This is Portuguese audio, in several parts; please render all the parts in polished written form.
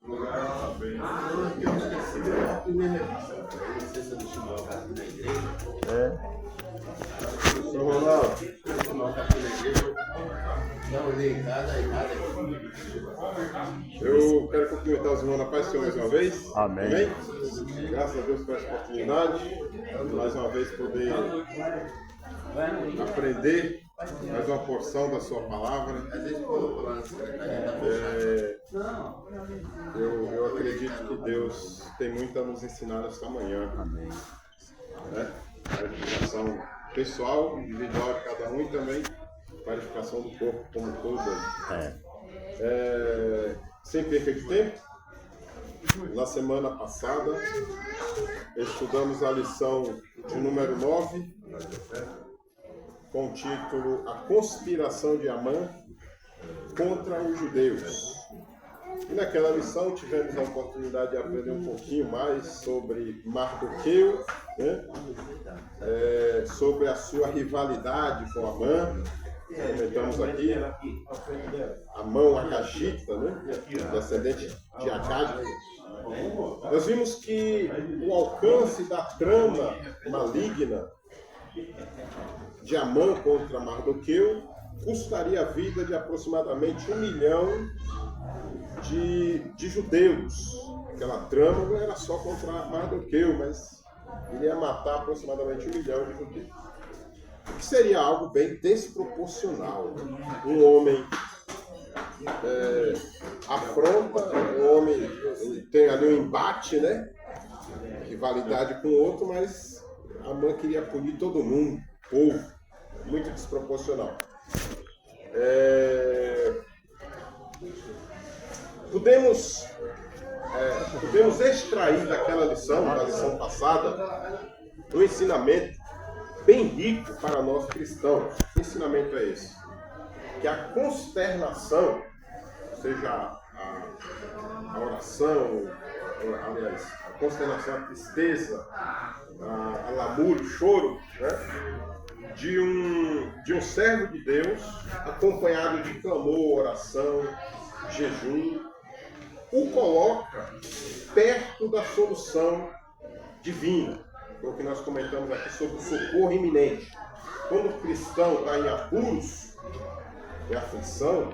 São Ronaldo. Eu quero cumprimentar os irmãos na paz do Senhor mais uma vez. Amém. Amém? Graças a Deus por essa oportunidade. Mais uma vez poder aprender mais uma porção da sua palavra. Eu acredito que Deus tem muito a nos ensinar nesta manhã. Amém. A edificação pessoal, individual de cada um e também a edificação do corpo como um todo. Sem perca de tempo, na semana passada estudamos a lição de número 9, com o título A Conspiração de Amã contra os Judeus. E naquela lição tivemos a oportunidade de aprender um pouquinho mais sobre Mardoqueu, né? Sobre a sua rivalidade com Amã. Comentamos aqui Amã Agagita, né? Descendente de Agag. Nós vimos que o alcance da trama maligna de Amã contra Mardoqueu custaria a vida de aproximadamente 1 milhão de judeus. Aquela trama não era só contra Mardoqueu, mas iria matar aproximadamente 1 milhão de judeus. Que seria algo bem desproporcional. Um homem afronta, um homem tem ali um embate, né? Rivalidade com o outro, mas Amã queria punir todo mundo, povo, muito desproporcional. Podemos extrair daquela lição, da lição passada, um ensinamento bem rico para nós cristãos. Que ensinamento é esse? Que a consternação, ou seja, a oração, aliás, a consternação, a tristeza, a lamúria, o choro, né, de um servo de Deus, acompanhado de clamor, oração, jejum, o coloca perto da solução divina. Foi o que nós comentamos aqui sobre o socorro iminente. Quando o cristão está em apuros, em aflição,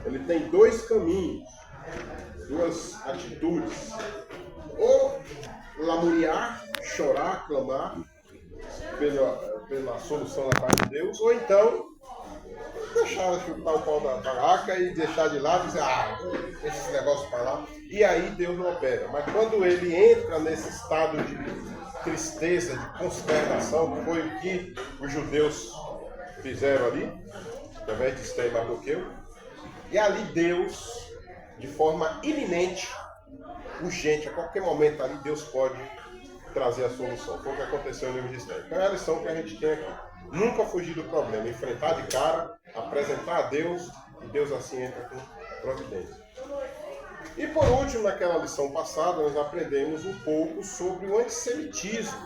ele tem dois caminhos, duas atitudes. Ou lamuriar, chorar, clamar pela solução da parte de Deus, ou então deixar chutar o pau da barraca e deixar de lado e dizer, deixa esse negócio para lá, e aí Deus não opera. Mas quando ele entra nesse estado de tristeza, de consternação, que foi o que os judeus fizeram ali, através de Esther e Mardoqueu, e ali Deus, de forma iminente, urgente, a qualquer momento ali, Deus pode trazer a solução. Foi o que aconteceu no livro de Esther. Então é a lição que a gente tem aqui. Nunca fugir do problema, enfrentar de cara, apresentar a Deus, e Deus assim entra com providência. E por último, naquela lição passada, nós aprendemos um pouco sobre o antissemitismo.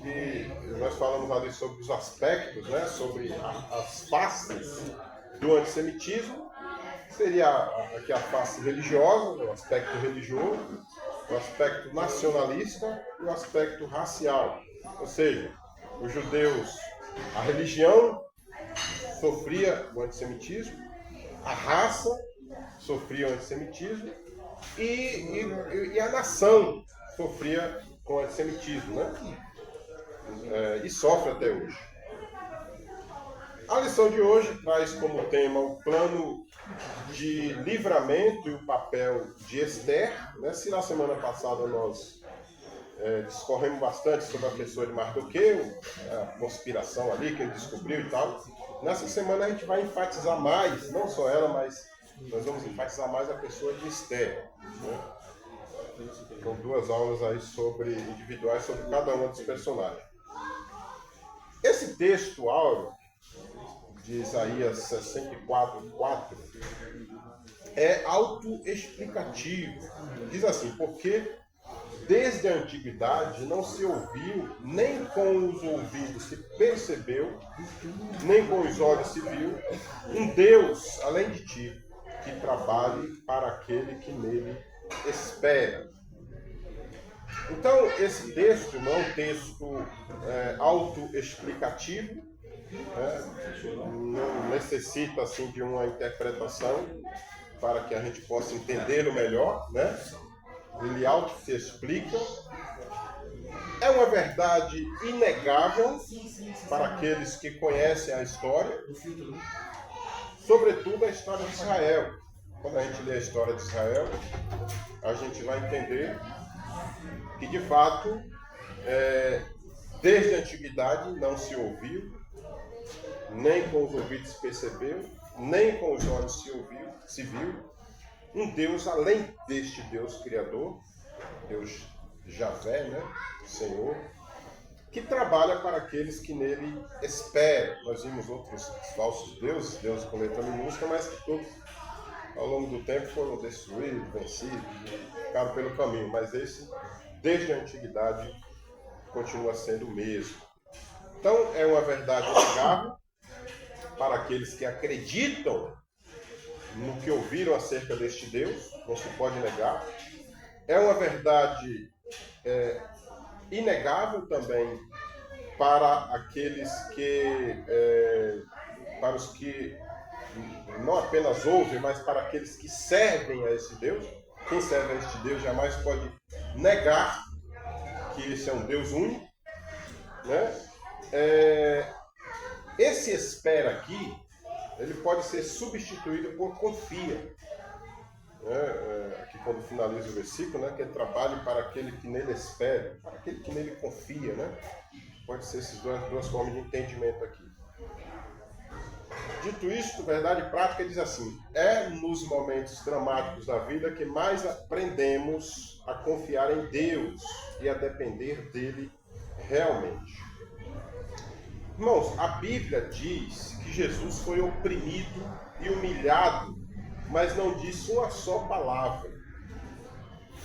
Que nós falamos ali sobre os aspectos, né, sobre as faces do antissemitismo. Seria aqui a face religiosa, o aspecto religioso, o aspecto nacionalista e o aspecto racial. Ou seja, os judeus, a religião sofria o antissemitismo, a raça sofria o antissemitismo e a nação sofria com o antissemitismo, né? E sofre até hoje. A lição de hoje traz como tema o plano de livramento e o papel de Esther, né? Se na semana passada nós discorremos bastante sobre a pessoa de Mardoqueu, a conspiração ali que ele descobriu e tal, nessa semana a gente vai enfatizar mais, não só ela, mas nós vamos enfatizar mais a pessoa de Esther, né? São 2 aulas aí individuais sobre cada um dos personagens. Esse texto áureo de Isaías 64:4 é autoexplicativo. Diz assim: porque desde a antiguidade não se ouviu, nem com os ouvidos se percebeu, nem com os olhos se viu, um Deus além de ti, que trabalhe para aquele que nele espera. Então, esse texto não é um texto autoexplicativo, não necessita assim, de uma interpretação para que a gente possa entendê-lo melhor, né? Ele auto se explica. É uma verdade inegável para aqueles que conhecem a história, sobretudo a história de Israel. Quando a gente lê a história de Israel, a gente vai entender que, de fato, desde a antiguidade não se ouviu, nem com os ouvidos se percebeu, nem com os olhos se viu, um Deus além deste Deus Criador, Deus Javé, né? Senhor, que trabalha para aqueles que nele esperam. Nós vimos outros falsos deuses com letra minúscula, mas que todos, ao longo do tempo, foram destruídos, vencidos, ficaram pelo caminho. Mas esse, desde a antiguidade, continua sendo o mesmo. Então, é uma verdade inegável para aqueles que acreditam no que ouviram acerca deste Deus, não se pode negar. É uma verdade inegável também para aqueles para os que não apenas ouvem, mas para aqueles que servem a esse Deus. Quem serve a este Deus jamais pode negar que esse é um Deus único, né? Esse espera aqui, ele pode ser substituído por confia. Aqui quando finaliza o versículo, né, que ele trabalhe para aquele que nele espera, para aquele que nele confia, né? Pode ser essas duas formas de entendimento aqui. Dito isto, verdade prática diz assim: é nos momentos dramáticos da vida que mais aprendemos a confiar em Deus e a depender dele realmente. Irmãos, a Bíblia diz que Jesus foi oprimido e humilhado, mas não disse uma só palavra.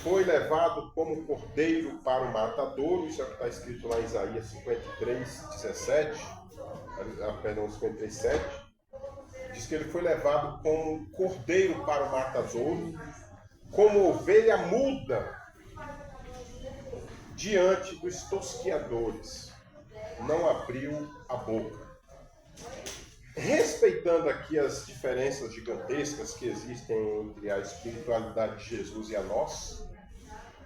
Foi levado como cordeiro para o matadouro, isso é o que está escrito lá em Isaías 53:7. Diz que ele foi levado como cordeiro para o matadouro, como ovelha muda diante dos tosquiadores. Não abriu a boca. Respeitando aqui as diferenças gigantescas que existem entre a espiritualidade de Jesus e a nossa,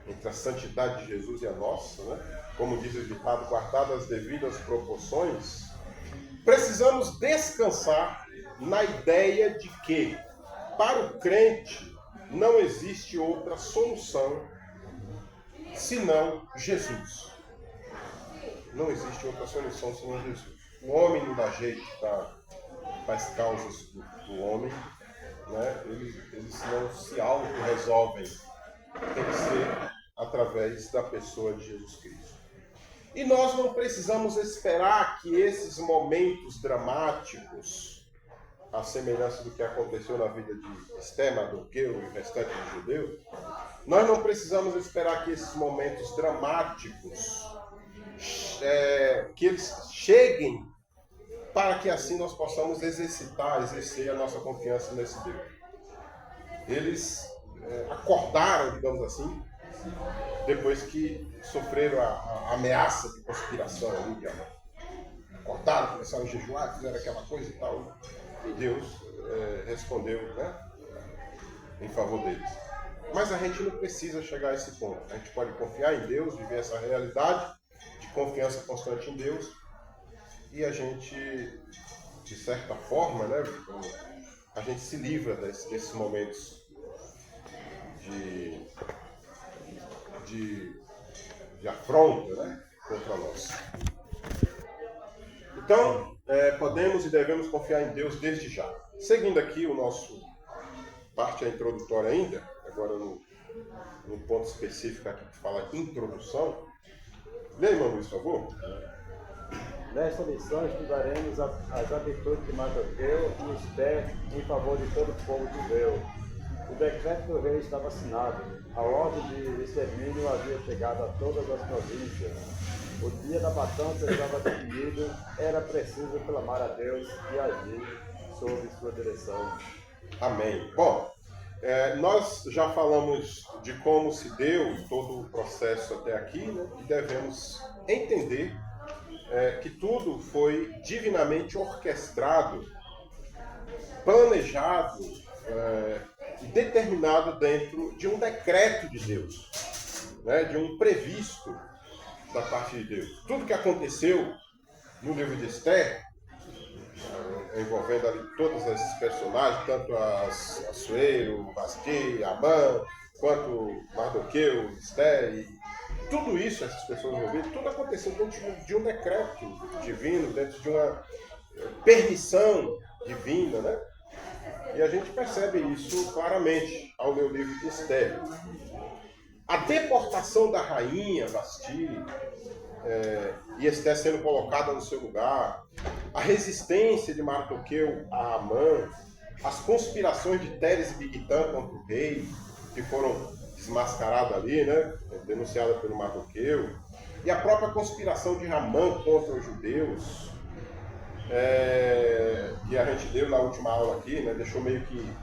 entre a santidade de Jesus e a nossa, né? Como diz o ditado, guardadas as devidas proporções, precisamos descansar na ideia de que, para o crente, não existe outra solução senão Jesus. Não existe outra solução senão Jesus. O homem não dá jeito para as causas do homem, né? Eles não se auto-resolvem. Tem que ser através da pessoa de Jesus Cristo. E nós não precisamos esperar que esses momentos dramáticos, a semelhança do que aconteceu na vida de Esté, Mardoqueu e o restante dos judeus, nós não precisamos esperar que esses momentos dramáticos que eles cheguem para que assim nós possamos exercer a nossa confiança nesse Deus. Eles acordaram, digamos assim, depois que sofreram a ameaça de conspiração ali, acordaram, começaram a jejuar, fizeram aquela coisa e tal, e Deus respondeu, né, em favor deles. Mas a gente não precisa chegar a esse ponto. A gente pode confiar em Deus, viver essa realidade de confiança constante em Deus, e a gente, de certa forma, né, a gente se livra desses momentos de afronta, né, contra nós. Então, podemos e devemos confiar em Deus desde já. Seguindo aqui o nosso parte introdutória ainda, agora no ponto específico aqui que fala introdução. Leia, irmão Luiz, por favor. Nesta lição estudaremos as atitudes de Mardoqueu e Esté em favor de todo o povo judeu. O decreto do rei estava assinado. A ordem de extermínio havia chegado a todas as províncias. O dia da matança estava definido. Era preciso clamar a Deus e agir sob sua direção. Amém. Bom, nós já falamos de como se deu todo o processo até aqui, né? E devemos entender que tudo foi divinamente orquestrado, planejado e determinado dentro de um decreto de Deus, né? De um previsto da parte de Deus. Tudo que aconteceu no livro de Esther, envolvendo ali todos esses personagens, tanto Assuero, Vasti, Amã, quanto Mardoqueu, Esther, e tudo isso, essas pessoas envolvidas, tudo aconteceu dentro de um decreto divino, dentro de uma permissão divina, né? E a gente percebe isso claramente ao ler o livro de Esther. A deportação da rainha Vasti, e Esther sendo colocada no seu lugar, a resistência de Mardoqueu a Amã, as conspirações de Teres e Bigtã contra o rei, que foram desmascaradas ali, né, denunciadas pelo Mardoqueu, e a própria conspiração de Ramã contra os judeus, que a gente deu na última aula aqui, né, deixou meio que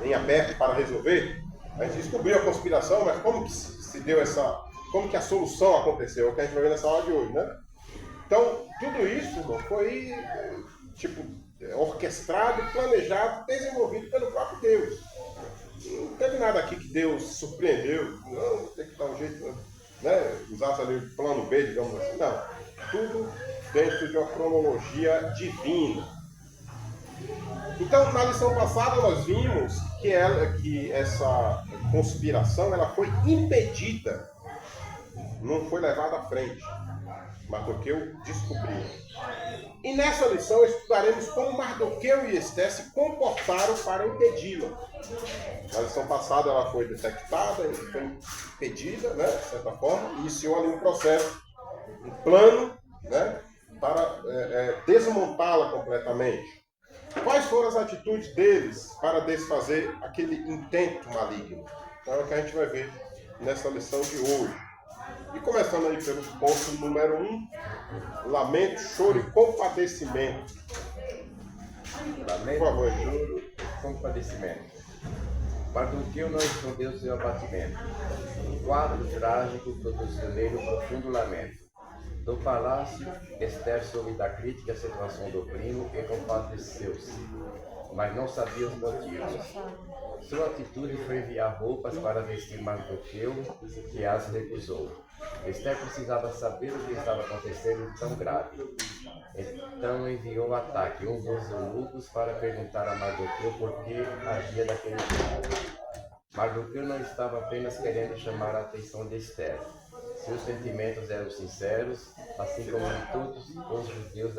em aberto para resolver. A gente descobriu a conspiração, mas como que se deu como que a solução aconteceu, é o que a gente vai ver nessa aula de hoje, né? Então, tudo isso, irmão, foi orquestrado, planejado, desenvolvido pelo próprio Deus. Não teve nada aqui que Deus surpreendeu, não, tem que dar um jeito, né? Usar ali o plano B, digamos assim, não. Tudo dentro de uma cronologia divina. Então, na lição passada, nós vimos que essa conspiração ela foi impedida, não foi levada à frente. Mardoqueu descobriu. E nessa lição estudaremos como Mardoqueu e Esther se comportaram para impedi-la. Na lição passada ela foi detectada, foi impedida, né, de certa forma, e iniciou ali um processo, um plano, né, para desmontá-la completamente. Quais foram as atitudes deles para desfazer aquele intento maligno? Então é o que a gente vai ver nessa lição de hoje. E começando aí pelo ponto número 1, lamento, choro e compadecimento. Lamento, por favor, choro e compadecimento. Mardoqueu não escondeu seu abatimento. Um quadro trágico produziu nele um profundo lamento. Do palácio, Esther soube da crítica à situação do primo e compadeceu-se, mas não sabia os motivos. Sua atitude foi enviar roupas para vestir Mardoqueu, que as recusou. Esther precisava saber o que estava acontecendo de tão grave. Então enviou o ataque, um dos eunucos, para perguntar a Mardoqueu por que agia daquele jeito. Mardoqueu não estava apenas querendo chamar a atenção de Esther. Seus sentimentos eram sinceros, assim como de todos os judeus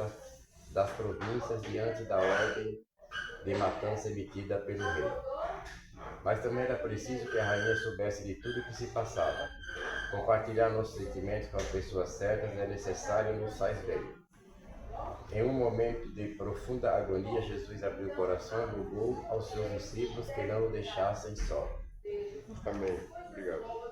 das províncias diante da ordem de matança emitida pelo rei. Mas também era preciso que a rainha soubesse de tudo o que se passava. Compartilhar nossos sentimentos com as pessoas certas é necessário nos faz bem. Em um momento de profunda agonia, Jesus abriu o coração e rogou aos seus discípulos que não o deixassem só. Amém. Obrigado.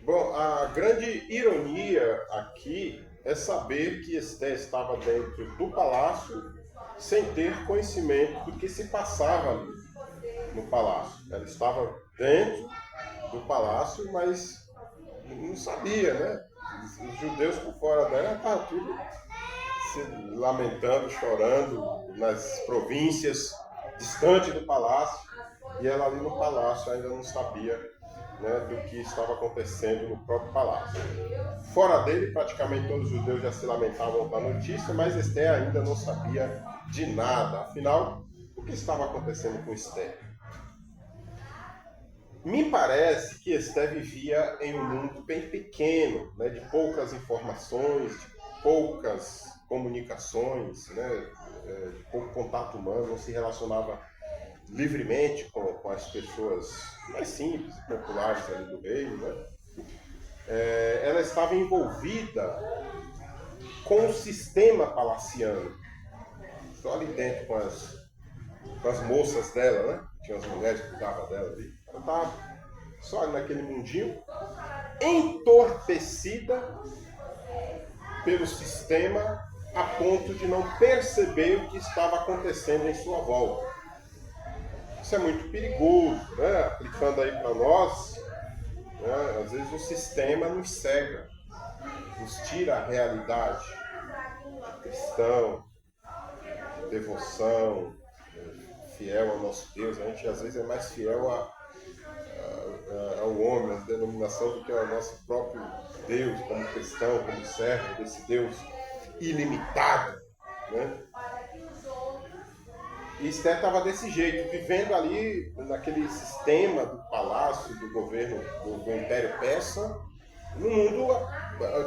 Bom, a grande ironia aqui é saber que Esther estava dentro do palácio sem ter conhecimento do que se passava ali no palácio. Ela estava dentro do palácio, mas não sabia, né? Os judeus por fora dela estavam tudo se lamentando, chorando nas províncias distantes do palácio, e ela ali no palácio ainda não sabia, né, do que estava acontecendo no próprio palácio. Fora dele, praticamente todos os judeus já se lamentavam da notícia, mas Esther ainda não sabia de nada. Afinal, o que estava acontecendo com Esther? Me parece que Esther vivia em um mundo bem pequeno, né, de poucas informações, de poucas comunicações, né, de pouco contato humano, não se relacionava livremente com as pessoas mais simples e populares ali do reino, né? Ela estava envolvida com o sistema palaciano, só ali dentro com as moças dela, né? Tinha as mulheres que cuidavam dela ali. Ela estava só ali naquele mundinho, entorpecida pelo sistema a ponto de não perceber o que estava acontecendo em sua volta. Isso é muito perigoso, né? Aplicando aí para nós, né? Às vezes o sistema nos cega, nos tira a realidade de cristão, de devoção, fiel ao nosso Deus. A gente às vezes é mais fiel ao homem, à denominação, do que ao nosso próprio Deus, como cristão, como servo desse Deus ilimitado, né? E Esther estava desse jeito, vivendo ali naquele sistema do palácio, do governo, do Império Persa, num mundo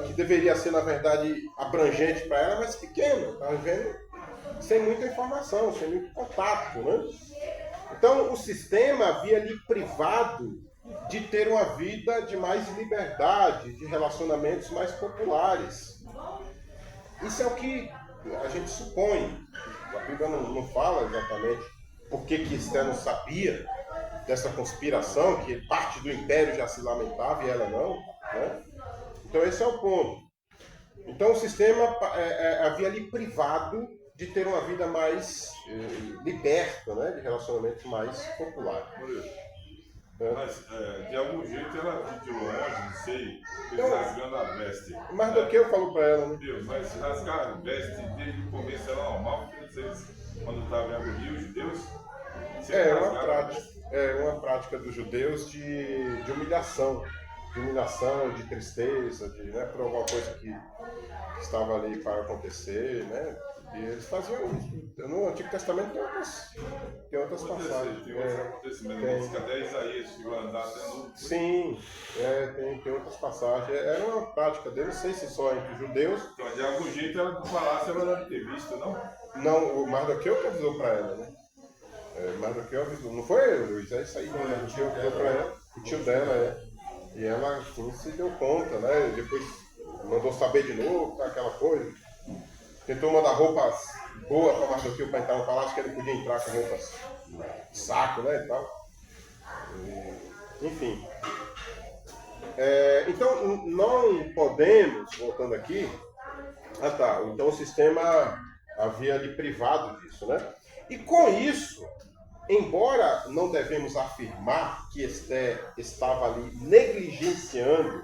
que deveria ser, na verdade, abrangente para ela, mas pequeno, estava vivendo sem muita informação, sem muito contato, né? Então, o sistema havia lhe privado de ter uma vida de mais liberdade, de relacionamentos mais populares. Isso é o que a gente supõe. A Bíblia não fala exatamente por que Esther não sabia dessa conspiração, que parte do império já se lamentava e ela não, né? Então esse é o ponto. Então o sistema havia lhe privado de ter uma vida mais liberta, né? De relacionamentos mais populares. Mas, de algum jeito, ela de longe, não sei, fez rasgando a veste. Mas do que eu falo para ela, né? Deus, mas rasgar a veste desde o começo era normal, porque vocês, quando estavam em Rio, os judeus, uma prática dos judeus de humilhação, de tristeza, né, por alguma coisa que estava ali para acontecer, né? E eles faziam isso. No Antigo Testamento tem outras passagens. Tem outros acontecimentos. Cadê Isaías? Chegou a andar até no... Sim, tem outras passagens. Era uma prática deles, não sei se só entre os judeus. Então, de algum jeito, ela do palácio ela deve ter visto, não? Não, o Mardoqueu que avisou para ela, né? Mardoqueu avisou. Não foi ele, Luiz? É isso aí, né? O tio deu para ela. O tio dela, E ela, assim, se deu conta, né? Depois mandou saber de novo, tá, aquela coisa. Tentou mandar roupas boas para Mardoqueu para entrar no palácio, que ele podia entrar com roupas de saco, né, e tal. Enfim. Então, não podemos, voltando aqui... Então o sistema havia lhe privado disso, né? E com isso, embora não devemos afirmar que Esther estava ali negligenciando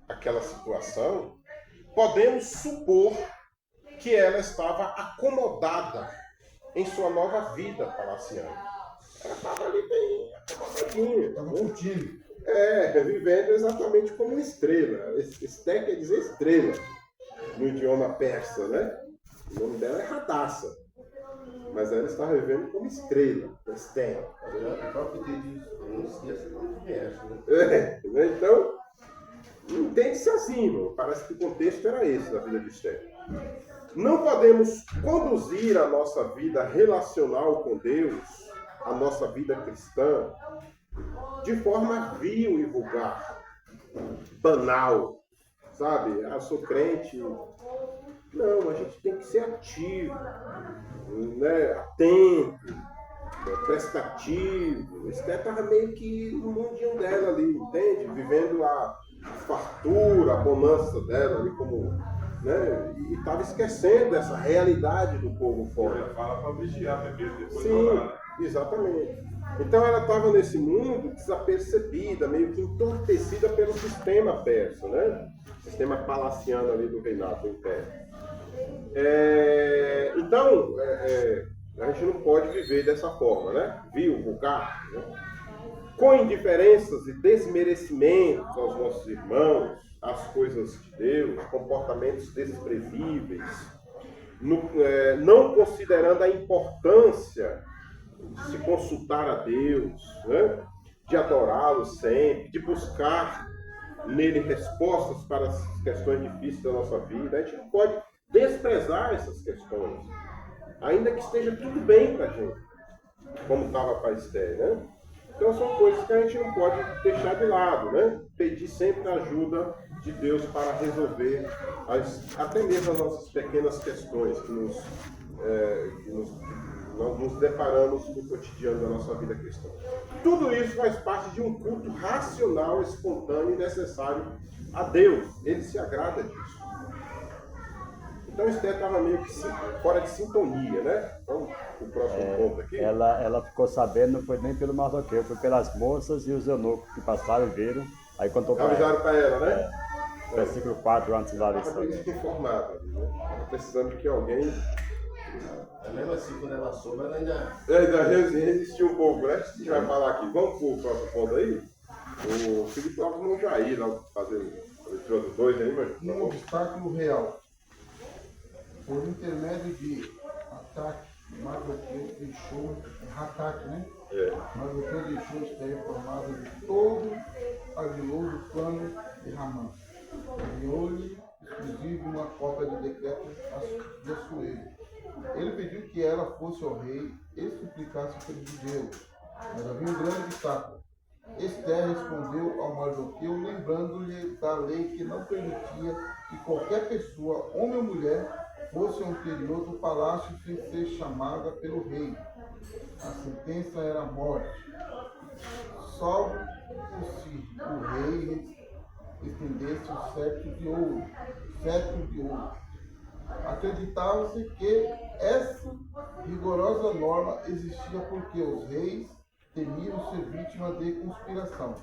aquela situação, podemos supor que ela estava acomodada em sua nova vida palaciana. Ela estava ali bem acomodadinha. Estava curtindo. Vivendo exatamente como uma estrela. Esther quer dizer estrela no idioma persa, né? O nome dela é Radassa. Mas ela está vivendo como estrela, Esther. O próprio Deus não esqueça do universo, né? Então, entende-se assim, irmão. Parece que o contexto era esse da vida de Esther. Não podemos conduzir a nossa vida relacional com Deus, a nossa vida cristã, de forma vil e vulgar, banal, sabe? Eu sou crente. Não, a gente tem que ser ativo, né? Atento, prestativo. Esther estava meio que no mundinho dela ali, entende? Vivendo a fartura, a bonança dela ali como... Né? E estava esquecendo essa realidade do povo fora. Ela fala para vigiar, beber depois. Sim, exatamente. Então ela estava nesse mundo desapercebida, meio que entorpecida pelo sistema persa, né? Sistema palaciano ali do reinado do império. Então, a gente não pode viver dessa forma, né? Vil, vulgar, né? Com indiferenças e desmerecimentos aos nossos irmãos, às coisas de Deus, comportamentos desprevíveis, não considerando a importância de se consultar a Deus, né? De adorá-lo sempre, de buscar nele respostas para as questões difíceis da nossa vida. A gente não pode desprezar essas questões, ainda que esteja tudo bem para a gente, como estava para Esther, né? Então são coisas que a gente não pode deixar de lado, né? Pedir sempre a ajuda de Deus para resolver até mesmo as nossas pequenas questões que nós nos deparamos no cotidiano da nossa vida cristã. Tudo isso faz parte de um culto racional, espontâneo e necessário a Deus. Ele se agrada disso. Então Esther estava meio que fora de sintonia, né? Então, o próximo ponto aqui. Ela ficou sabendo, não foi nem pelo Mardoqueu, foi pelas moças e os eunucos que passaram e viram. Aí contou para ela. Avisaram para ela, né? Versículo 4 antes da lição. Ela estava informada, né? Ela precisando de que alguém. Mesmo assim, quando ela soube, ela ainda. Ainda resistiu um pouco, né? A gente vai falar aqui. Vamos para o próximo ponto aí? O Filipe Alves não já ir lá fazer a leitura dos dois aí, mas. Um obstáculo real. Por intermédio de ataque, Mardoqueu deixou. Ataque, né? Mardoqueu deixou Esther informada de todo ardiloso plano de Ramã. Enviou-lhe, inclusive, uma cópia do decreto de Assuero. Ele pediu que ela fosse ao rei e suplicasse pelos judeus, mas havia um grande obstáculo. Esther respondeu ao Mardoqueu, lembrando-lhe da lei que não permitia que qualquer pessoa, homem ou mulher, fosse ao interior do palácio sem ser chamada pelo rei. A sentença era a morte, salvo se o rei estendesse o cetro de ouro. Acreditava-se que essa rigorosa norma existia porque os reis temiam ser vítimas de conspiração,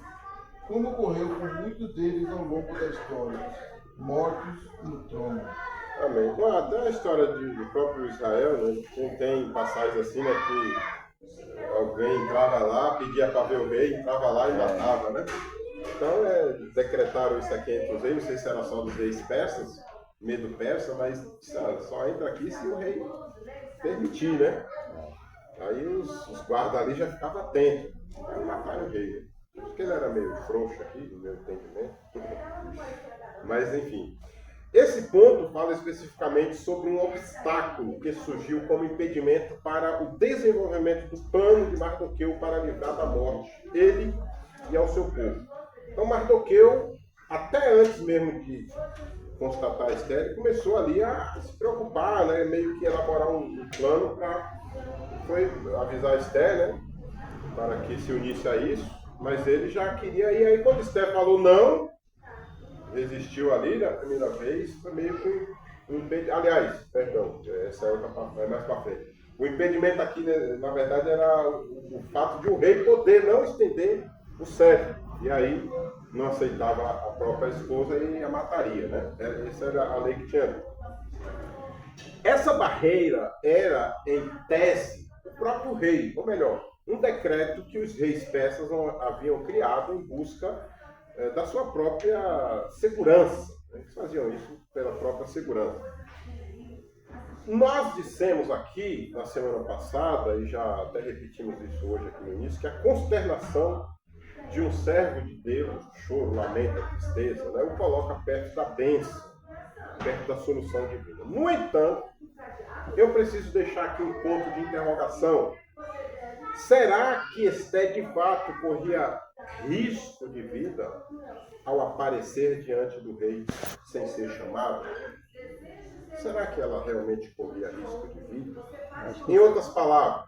como ocorreu com muitos deles ao longo da história, mortos no trono. Amém. Bom, até a história do próprio Israel, né? Tem passagens assim, né, que alguém entrava lá, pedia para ver o rei, entrava lá e matava, né? Então, decretaram isso aqui entre os reis, não sei se era só dos reis persas, medo persa, mas só entra aqui se o rei permitir, né? Aí os guardas ali já ficavam atentos, para matar o rei. Porque ele era meio frouxo aqui, no meu entendimento. Mas, enfim. Esse ponto fala especificamente sobre um obstáculo que surgiu como impedimento para o desenvolvimento do plano de Mardoqueu para livrar da morte ele e ao seu povo. Então Mardoqueu, até antes mesmo de constatar Esther, ele começou ali a se preocupar, né? Meio que elaborar um plano para avisar Esther, né? Para que se unisse a isso, mas ele já queria ir. Aí quando Esther falou não, resistiu ali na primeira vez, foi meio que um impedimento. Aliás, perdão, essa é outra parte, é mais para frente. O impedimento aqui, né, na verdade, era o fato de o rei poder não estender o cetro. E aí não aceitava a própria esposa e a mataria, né? Essa era a lei que tinha. Essa barreira era, em tese, o próprio rei, ou melhor, um decreto que os reis persas haviam criado em busca da sua própria segurança. Eles faziam isso pela própria segurança. Nós dissemos aqui, na semana passada, e já até repetimos isso hoje aqui no início, que a consternação de um servo de Deus, choro, lamento, tristeza, né, o coloca perto da bênção, perto da solução divina. No entanto, eu preciso deixar aqui um ponto de interrogação. Será que Esther de fato corria risco de vida ao aparecer diante do rei sem ser chamada? Será que ela realmente corria risco de vida? Em outras palavras,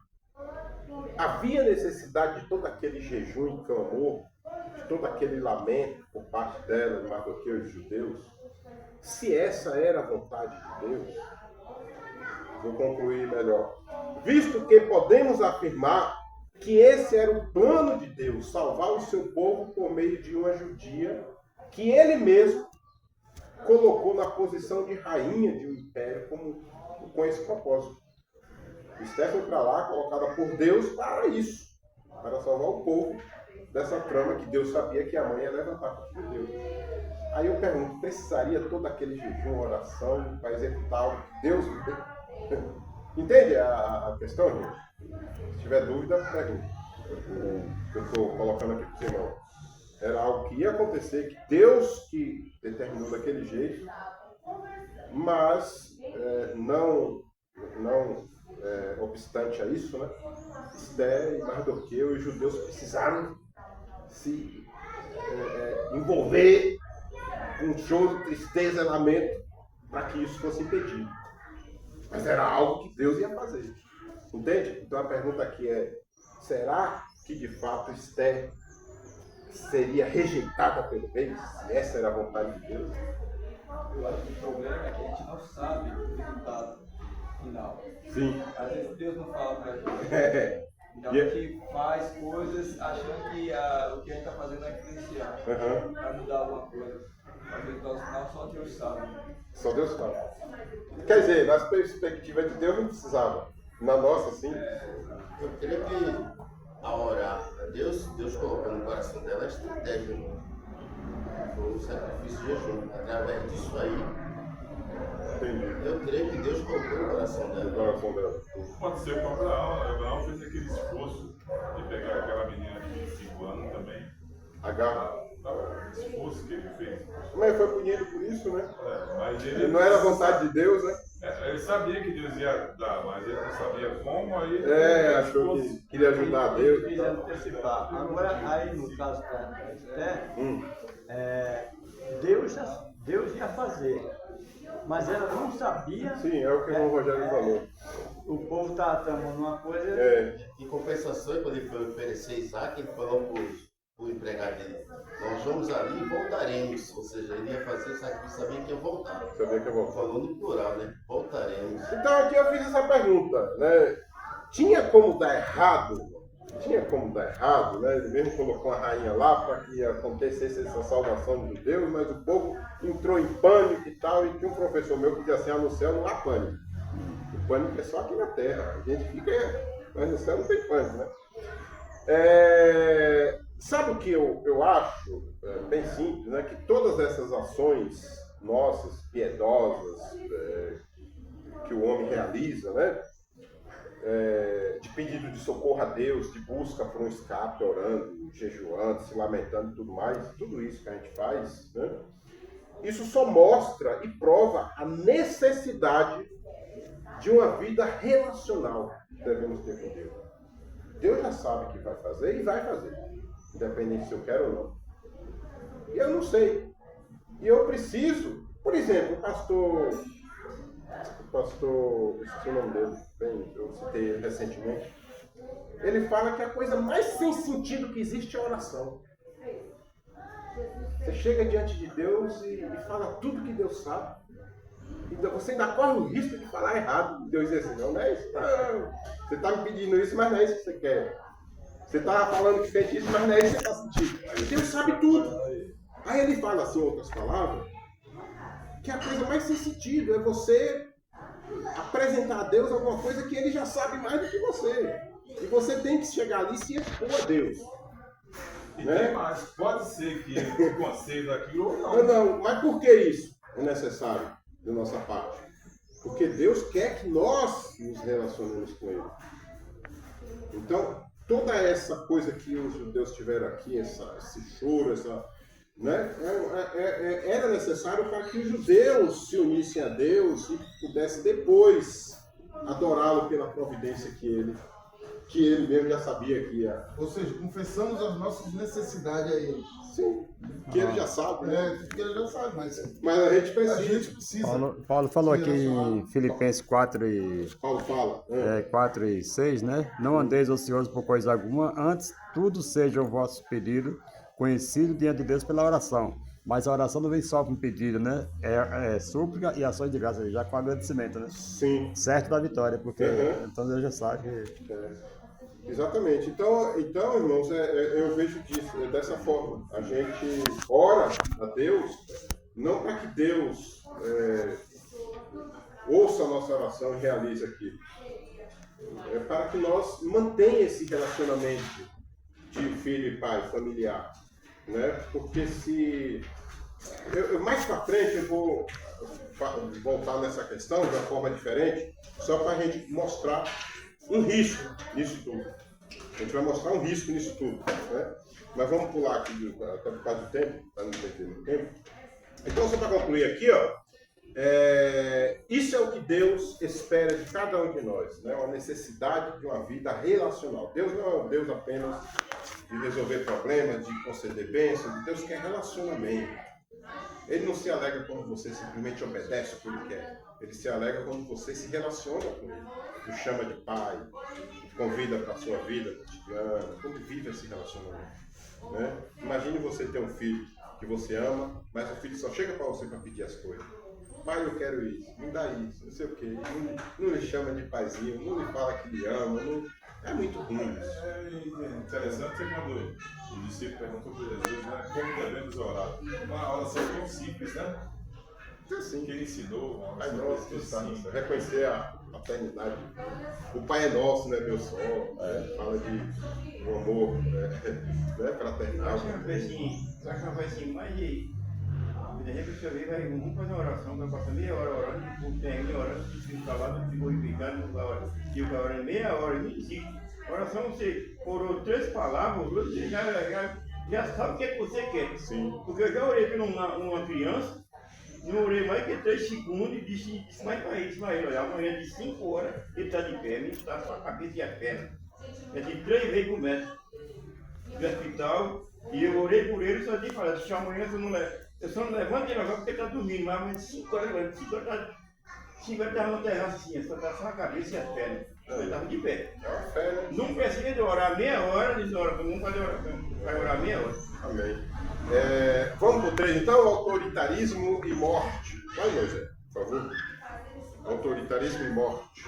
havia necessidade de todo aquele jejum e clamor, de todo aquele lamento por parte dela, de Mardoqueu e dos judeus? Se essa era a vontade de Deus, vou concluir melhor. Visto que podemos afirmar que esse era o plano de Deus, salvar o seu povo por meio de uma judia que ele mesmo colocou na posição de rainha de um império com esse propósito. Esther foi para lá, colocada por Deus para isso, para salvar o povo dessa trama que Deus sabia que a mãe ia levantar contra Deus. Aí eu pergunto, precisaria todo aquele jejum, oração para executar o que Deus... Entende a questão, gente? Se tiver dúvida, pergunte. Eu estou colocando aqui para o irmão. Era algo que ia acontecer, que Deus que determinou daquele jeito, mas não obstante a isso, né? Esther e Mardoqueu e os judeus precisaram se envolver com choro, tristeza, lamento, para que isso fosse impedido. Mas era algo que Deus ia fazer. Entende? Então a pergunta aqui é, será que de fato Esther seria rejeitada pelo rei? Se essa era a vontade de Deus? Eu acho que o problema é que a gente não sabe o resultado final. Sim. Às vezes Deus não fala pra gente. Então E- a gente faz coisas achando que o que a gente está fazendo é influenciar, Aham. vai mudar alguma coisa. Mas no resultado final só Deus sabe. Só Deus sabe. Quer dizer, nas perspectivas de Deus não precisava. Na nossa, sim. Eu creio que ao orar a Deus, Deus colocou no coração dela a estratégia. Foi um sacrifício de jejum. Através disso aí, Entendi. eu creio que Deus colocou no coração No dela. coração dela. Pode ser com Abraão. Abraão fez aquele esforço de pegar aquela menina de 25 anos também. H. O esforço que ele fez. Mas foi punido por isso, né? Mas Ele não era a vontade de Deus, né? Ele sabia que Deus ia dar, mas ele não sabia como, aí... Achou que queria ajudar a Deus. Quis antecipar. Agora, aí no caso da Esther, Deus ia fazer, mas ela não sabia. Sim, é o que o irmão Rogério falou. O povo está tramando uma coisa. Em compensação, quando ele foi oferecer Isaac, ele falou para o empregado dele: nós vamos ali e voltaremos. Ou seja, ele ia fazer o sacrifício, sabia que ia voltar. Sabia que eu vou. Falou no plural, né? Voltaremos. Então aqui eu fiz essa pergunta, né? Tinha como dar errado? Tinha como dar errado, né? Ele mesmo colocou a rainha lá para que acontecesse essa salvação dos judeus, mas o povo entrou em pânico e tal, e tinha um professor meu que dizia assim: no céu não há pânico. O pânico é só aqui na terra. A gente fica, mas no céu não tem pânico, né? Sabe o que eu acho, bem simples, né? Que todas essas ações nossas, piedosas, que o homem realiza, né? De pedido de socorro a Deus, de busca por um escape, orando, jejuando, se lamentando e tudo mais, tudo isso que a gente faz, né? Isso só mostra e prova a necessidade de uma vida relacional que devemos ter com Deus. Deus já sabe o que vai fazer e vai fazer, independente se eu quero ou não. E eu não sei. E eu preciso, por exemplo, o pastor, esqueci o nome dele, bem, eu citei ele recentemente. Ele fala que a coisa mais sem sentido que existe é a oração. Você chega diante de Deus e fala tudo que Deus sabe. E você ainda corre o risco de falar errado. Deus diz assim: não é isso, não. Você está me pedindo isso, mas não é isso que você quer. Você está falando que fez isso, mas não é isso que você está sentindo. Deus sabe tudo. Aí ele fala assim, em outras palavras, que a coisa mais sem sentido é você apresentar a Deus alguma coisa que ele já sabe mais do que você. E você tem que chegar ali e se expor a Deus. E né? tem mais, pode ser que ele conceita aquilo ou não. Não, mas por que isso é necessário da nossa parte? Porque Deus quer que nós nos relacionemos com Ele. Então, toda essa coisa que os judeus tiveram aqui, esse choro, né, era necessário para que os judeus se unissem a Deus e pudessem depois adorá-lo pela providência que ele mesmo já sabia que ia. Ou seja, confessamos as nossas necessidades a Ele. Sim, que ele já sabe, né? Que Ele já sabe, mas Mas a gente a gente precisa. precisa. Paulo falou se aqui relacionar. em Filipenses 4 Paulo fala. 4 e 6, né? Não andeis ociosos por coisa alguma, antes tudo seja o vosso pedido conhecido diante de Deus pela oração. Mas a oração não vem só com pedido, né? É súplica e ações de graça, já com agradecimento, né? Sim. Certo da vitória, porque Uhum. então Deus já sabe que... Exatamente. Então irmãos, eu vejo dessa forma. A gente ora a Deus, não para que Deus ouça a nossa oração e realize aquilo. É para que nós mantenhamos esse relacionamento de filho e pai, familiar. Né? Porque se... mais para frente eu vou voltar nessa questão de uma forma diferente, só para a gente mostrar um risco nisso tudo. A gente vai mostrar um risco nisso tudo. Né? Mas vamos pular aqui, até por causa do tempo, para não perder muito tempo. Então, só para concluir aqui, ó, isso é o que Deus espera de cada um de nós, né? Uma necessidade de uma vida relacional. Deus não é um Deus apenas de resolver problemas, de conceder bênçãos. Deus quer relacionamento. Ele não se alegra quando você simplesmente obedece o que ele quer. Ele se alegra quando você se relaciona com ele. O chama de pai, o convida para a sua vida cotidiana, quando vive esse relacionamento. Né? Imagine você ter um filho que você ama, mas o filho só chega para você para pedir as coisas. Pai, eu quero isso, me dá isso, não sei o quê. Não lhe chama de paizinho, não lhe fala que lhe ama. É muito ruim isso. É interessante quando o discípulo perguntou para Jesus, né, como devemos orar. Uma oração tão simples, né? Assim, Que ele ensinou, uma Pai oração nosso, tão que está no simples. céu. Reconhecer a paternidade. O Pai é nosso, né, meu sol. Fala de um amor fraternal. Acho que uma coisa assim, mais de repente você vê, vamos fazer uma oração, vai passar meia hora orando, depois termina orando, se falava, ficou implicado, e o cara meia hora, 25. Oração, você orou 3 palavras, você já sabe o que é que você quer. Sim. Porque eu já orei para uma criança, não orei mais que 3 segundos e disse mais para ele, olha, amanhã de 5 horas ele está de pé, ele está com a cabeça e a perna. Eu tive 3 vezes com o médico do hospital e eu orei por ele, só disse, olha, se amanhã eu só não levanto ele agora porque ele está dormindo, mas amanhã de 5 horas, 5 horas estava no terraço assim, só está só a cabeça e as pernas. Eu estava de pé. É uma fé, né? Não precisa de orar meia hora, diz hora, todo mundo pode orar, vai orar meia hora. Amém. Vamos para o 3, então, autoritarismo e morte. Vai, Moisés, por favor. Autoritarismo e morte.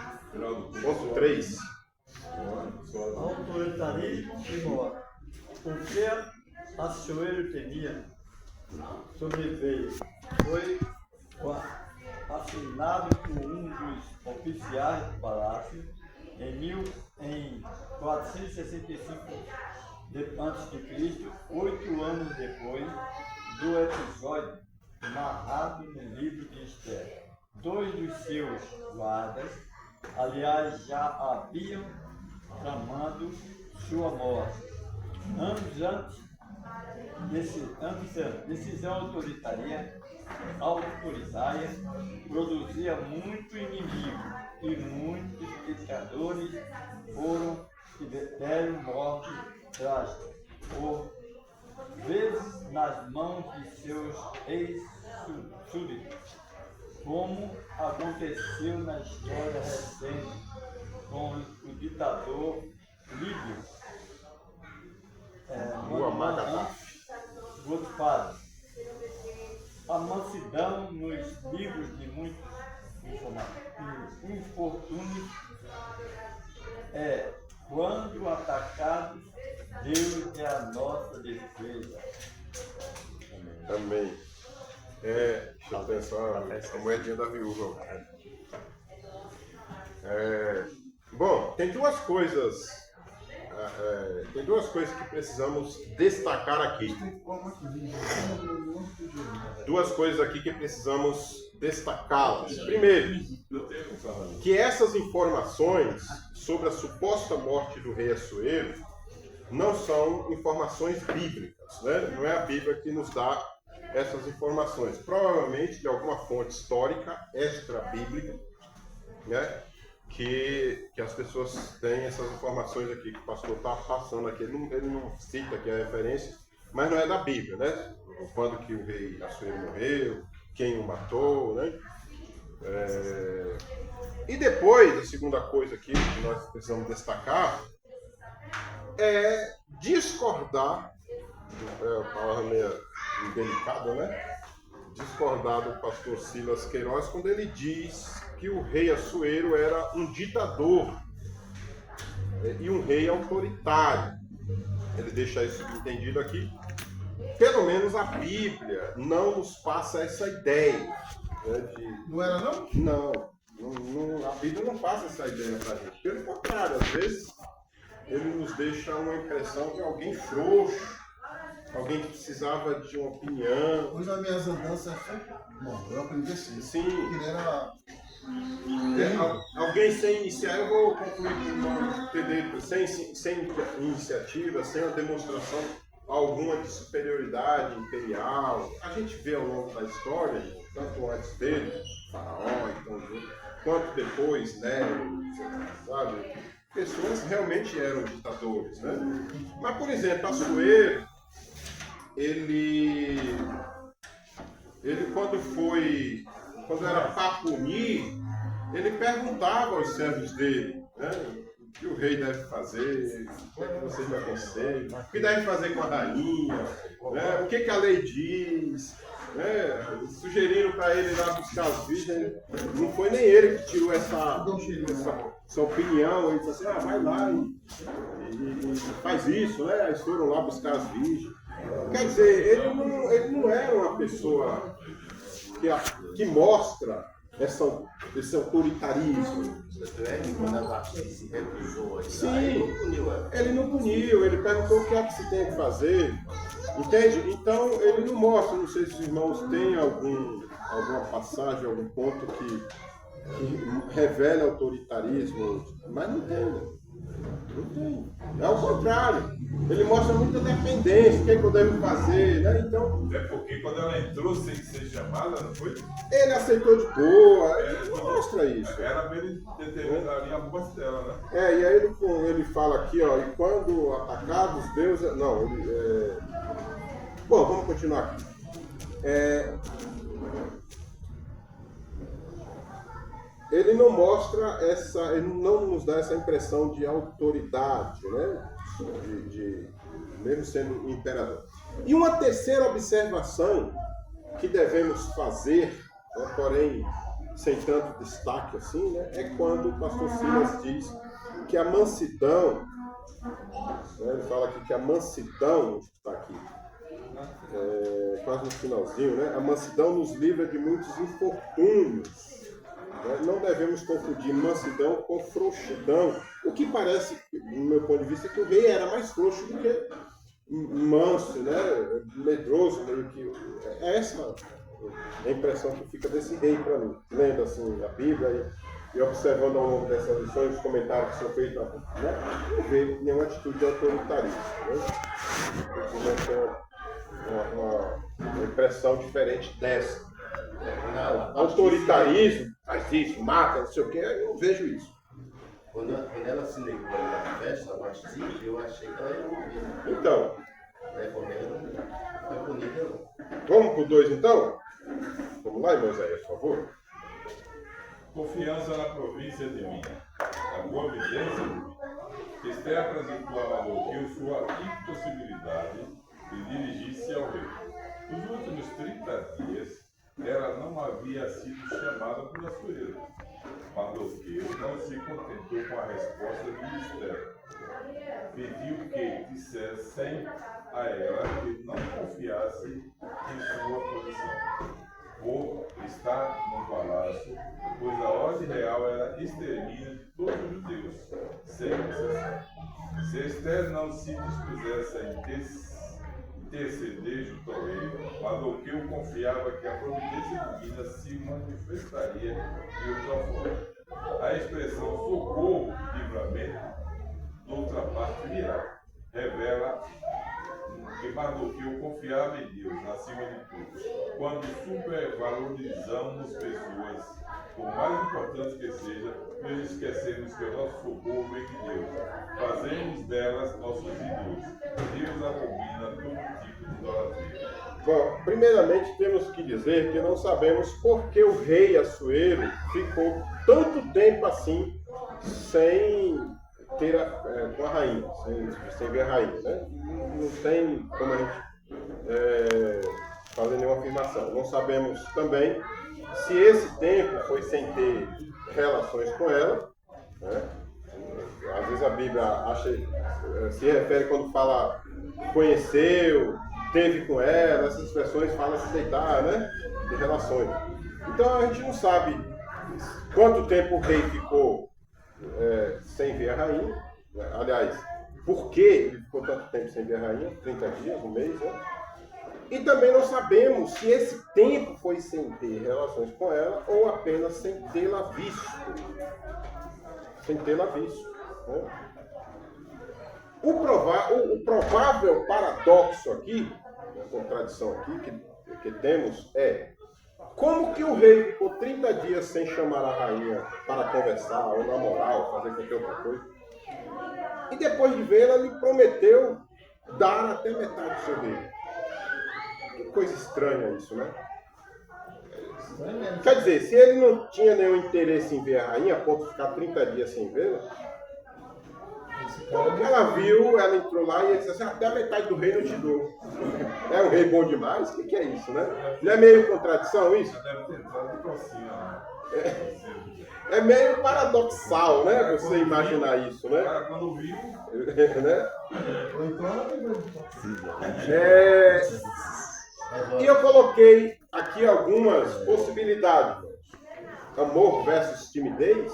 Ponto 3. Autoritarismo e morte. O que Assuero temia sobreveio. Foi assinado por um dos oficiais do palácio em 465 a.C., 8 anos depois do episódio narrado no livro de Esther. 2 dos seus guardas, aliás, já haviam tramado sua morte. Anos antes, decisão autoritária produzia muito inimigo e muitos dictadores tiveram morte drástica, por vezes nas mãos de seus ex-súditos, como aconteceu na história recente com o ditador líbio Godfrey. A mansidão nos livros de muitos infortúnios é quando atacados, Deus é a nossa defesa. Amém. Deixa eu pensar, a moedinha da viúva. Bom, tem duas coisas que precisamos destacar aqui. Duas coisas aqui que precisamos destacá-las. Primeiro, que essas informações sobre a suposta morte do rei Assuero não são informações bíblicas, né? Não é a Bíblia que nos dá essas informações. Provavelmente de alguma fonte histórica extra-bíblica, né? Que as pessoas têm essas informações aqui que o pastor está passando aqui. Ele não cita aqui a referência, mas não é da Bíblia, né? Quando que o rei Assuero morreu, quem o matou, né? E depois, a segunda coisa aqui que nós precisamos destacar é discordar, a palavra meio delicada, né? Discordar do pastor Silas Queiroz quando ele diz que o rei Assuero era um ditador e um rei autoritário. Ele deixa isso entendido aqui. Pelo menos a Bíblia não nos passa essa ideia. Né, Não era não? Não, a Bíblia não passa essa ideia para a gente. Pelo contrário, às vezes ele nos deixa uma impressão de alguém frouxo, alguém que precisava de uma opinião. Hoje nas minhas andanças foi bom, eu aprendi assim. Sim. Ele era. Alguém sem iniciar, eu vou concluir com uma entender, sem iniciativa, sem uma demonstração alguma de superioridade imperial. A gente vê ao longo da história, tanto antes dele, Faraó, então, quanto depois, Nero, sabe? Pessoas realmente eram ditadores, né? Mas, por exemplo, Assuero, ele quando era Papuni, ele perguntava aos servos dele, né? que o rei deve fazer, o que é que vocês me aconselham, o que deve fazer com a rainha, né? O que, que a lei diz, né? Sugeriram para ele ir lá buscar as virgens, não foi nem ele que tirou essa opinião, ele disse assim, vai lá e faz isso, né? Eles foram lá buscar as virgens. Quer dizer, ele não era uma pessoa que mostra esse autoritarismo. Quando a Vasti se recusou, Sim, ele não puniu, ele perguntou o que é que se tem que fazer, entende? Então ele não mostra, não sei se os irmãos têm alguma passagem, algum ponto que revela autoritarismo, mas não tem. Não tem. É o contrário. Ele mostra muita dependência, o que é que eu devo fazer, né? Então. É porque quando ela entrou sem ser chamada, não foi? Ele aceitou de boa, ele mostra isso. Era para ele determinar ali a morte dela, né? E aí ele fala aqui, ó, e quando atacados, Deus. Não, Bom, vamos continuar aqui. Ele não mostra ele não nos dá essa impressão de autoridade, né? Mesmo sendo imperador. E uma terceira observação que devemos fazer, né, porém sem tanto destaque assim, né, é quando o pastor Silas diz que a mansidão, né, ele fala aqui que a mansidão está aqui, quase no finalzinho, né, a mansidão nos livra de muitos infortúnios. Não devemos confundir mansidão com frouxidão. O que parece, no meu ponto de vista, que o rei era mais frouxo do que manso, né? Medroso, meio que. É essa a impressão que fica desse rei para mim. Lendo assim a Bíblia e observando ao longo dessas lições os comentários que são feitos, né? Não vejo nenhuma atitude de autoritarismo. Né? Uma impressão diferente dessa. Autoritarismo, faz isso, mata, não sei o que, eu não vejo isso. Quando ela se negou na festa, eu achei que ela ia morrer. Então. Não foi bonita, não. Vamos pro 2 então? Vamos lá, irmão Zé, por favor. Confiança na província de Minas. A boa evidência de Minas. Esther apresentou a Mardoqueu sua impossibilidade de dirigir-se ao rei. Nos últimos 30 dias, ela não havia sido chamada por Assuero. Mardoqueu não se contentou com a resposta de Esther. Pediu que dissessem a ela que não confiasse em sua posição, por estar no palácio, pois a ordem real era extermínio de todos os judeus, sem exceção. Se Esther não se dispusesse a interceder junto ao rei, Mardoqueu confiava que a providência divina se manifestaria de outra forma. A expressão socorro, livramento, de outra parte virá, revela que Mardoqueu confiava em Deus acima de tudo. Quando supervalorizamos pessoas, por mais importantes que seja, nos esquecemos que o nosso socorro vem de Deus. Fazemos delas nossos ídolos. Deus abomina todo tipo de idolatria. Bom, primeiramente temos que dizer que não sabemos por que o rei Assuero ficou tanto tempo assim sem ter com a rainha, sem ver a rainha, né? Não tem como a gente fazer nenhuma afirmação. Não sabemos também se esse tempo foi sem ter relações com ela, né? Às vezes a Bíblia se refere quando fala conheceu, teve com ela, essas expressões falam se deitar, né? De relações. Então a gente não sabe quanto tempo o rei ficou sem ver a rainha. Aliás, por que ele ficou tanto tempo sem ver a rainha? 30 dias, um mês, né? E também não sabemos se esse tempo foi sem ter relações com ela ou apenas sem tê-la visto. Sem tê-la visto. Né? O provável paradoxo aqui, a contradição aqui que temos é: como que o rei ficou 30 dias sem chamar a rainha para conversar, ou namorar, ou fazer qualquer outra coisa, e depois de vê-la, lhe prometeu dar até metade do seu reino? Que coisa estranha isso, né? Quer dizer, se ele não tinha nenhum interesse em ver a rainha, a ponto de ficar 30 dias sem vê-la, Quando que ela viu, ela entrou lá e disse assim, até a metade do reino eu te dou. É um rei bom demais? O que é isso, né? Não é meio contradição isso? Deve ter entrado de calcinha lá. É meio paradoxal, né? Você imaginar isso, O né? cara, quando viu, Né? Ou então ela pegou. E eu coloquei aqui algumas possibilidades. Amor versus timidez.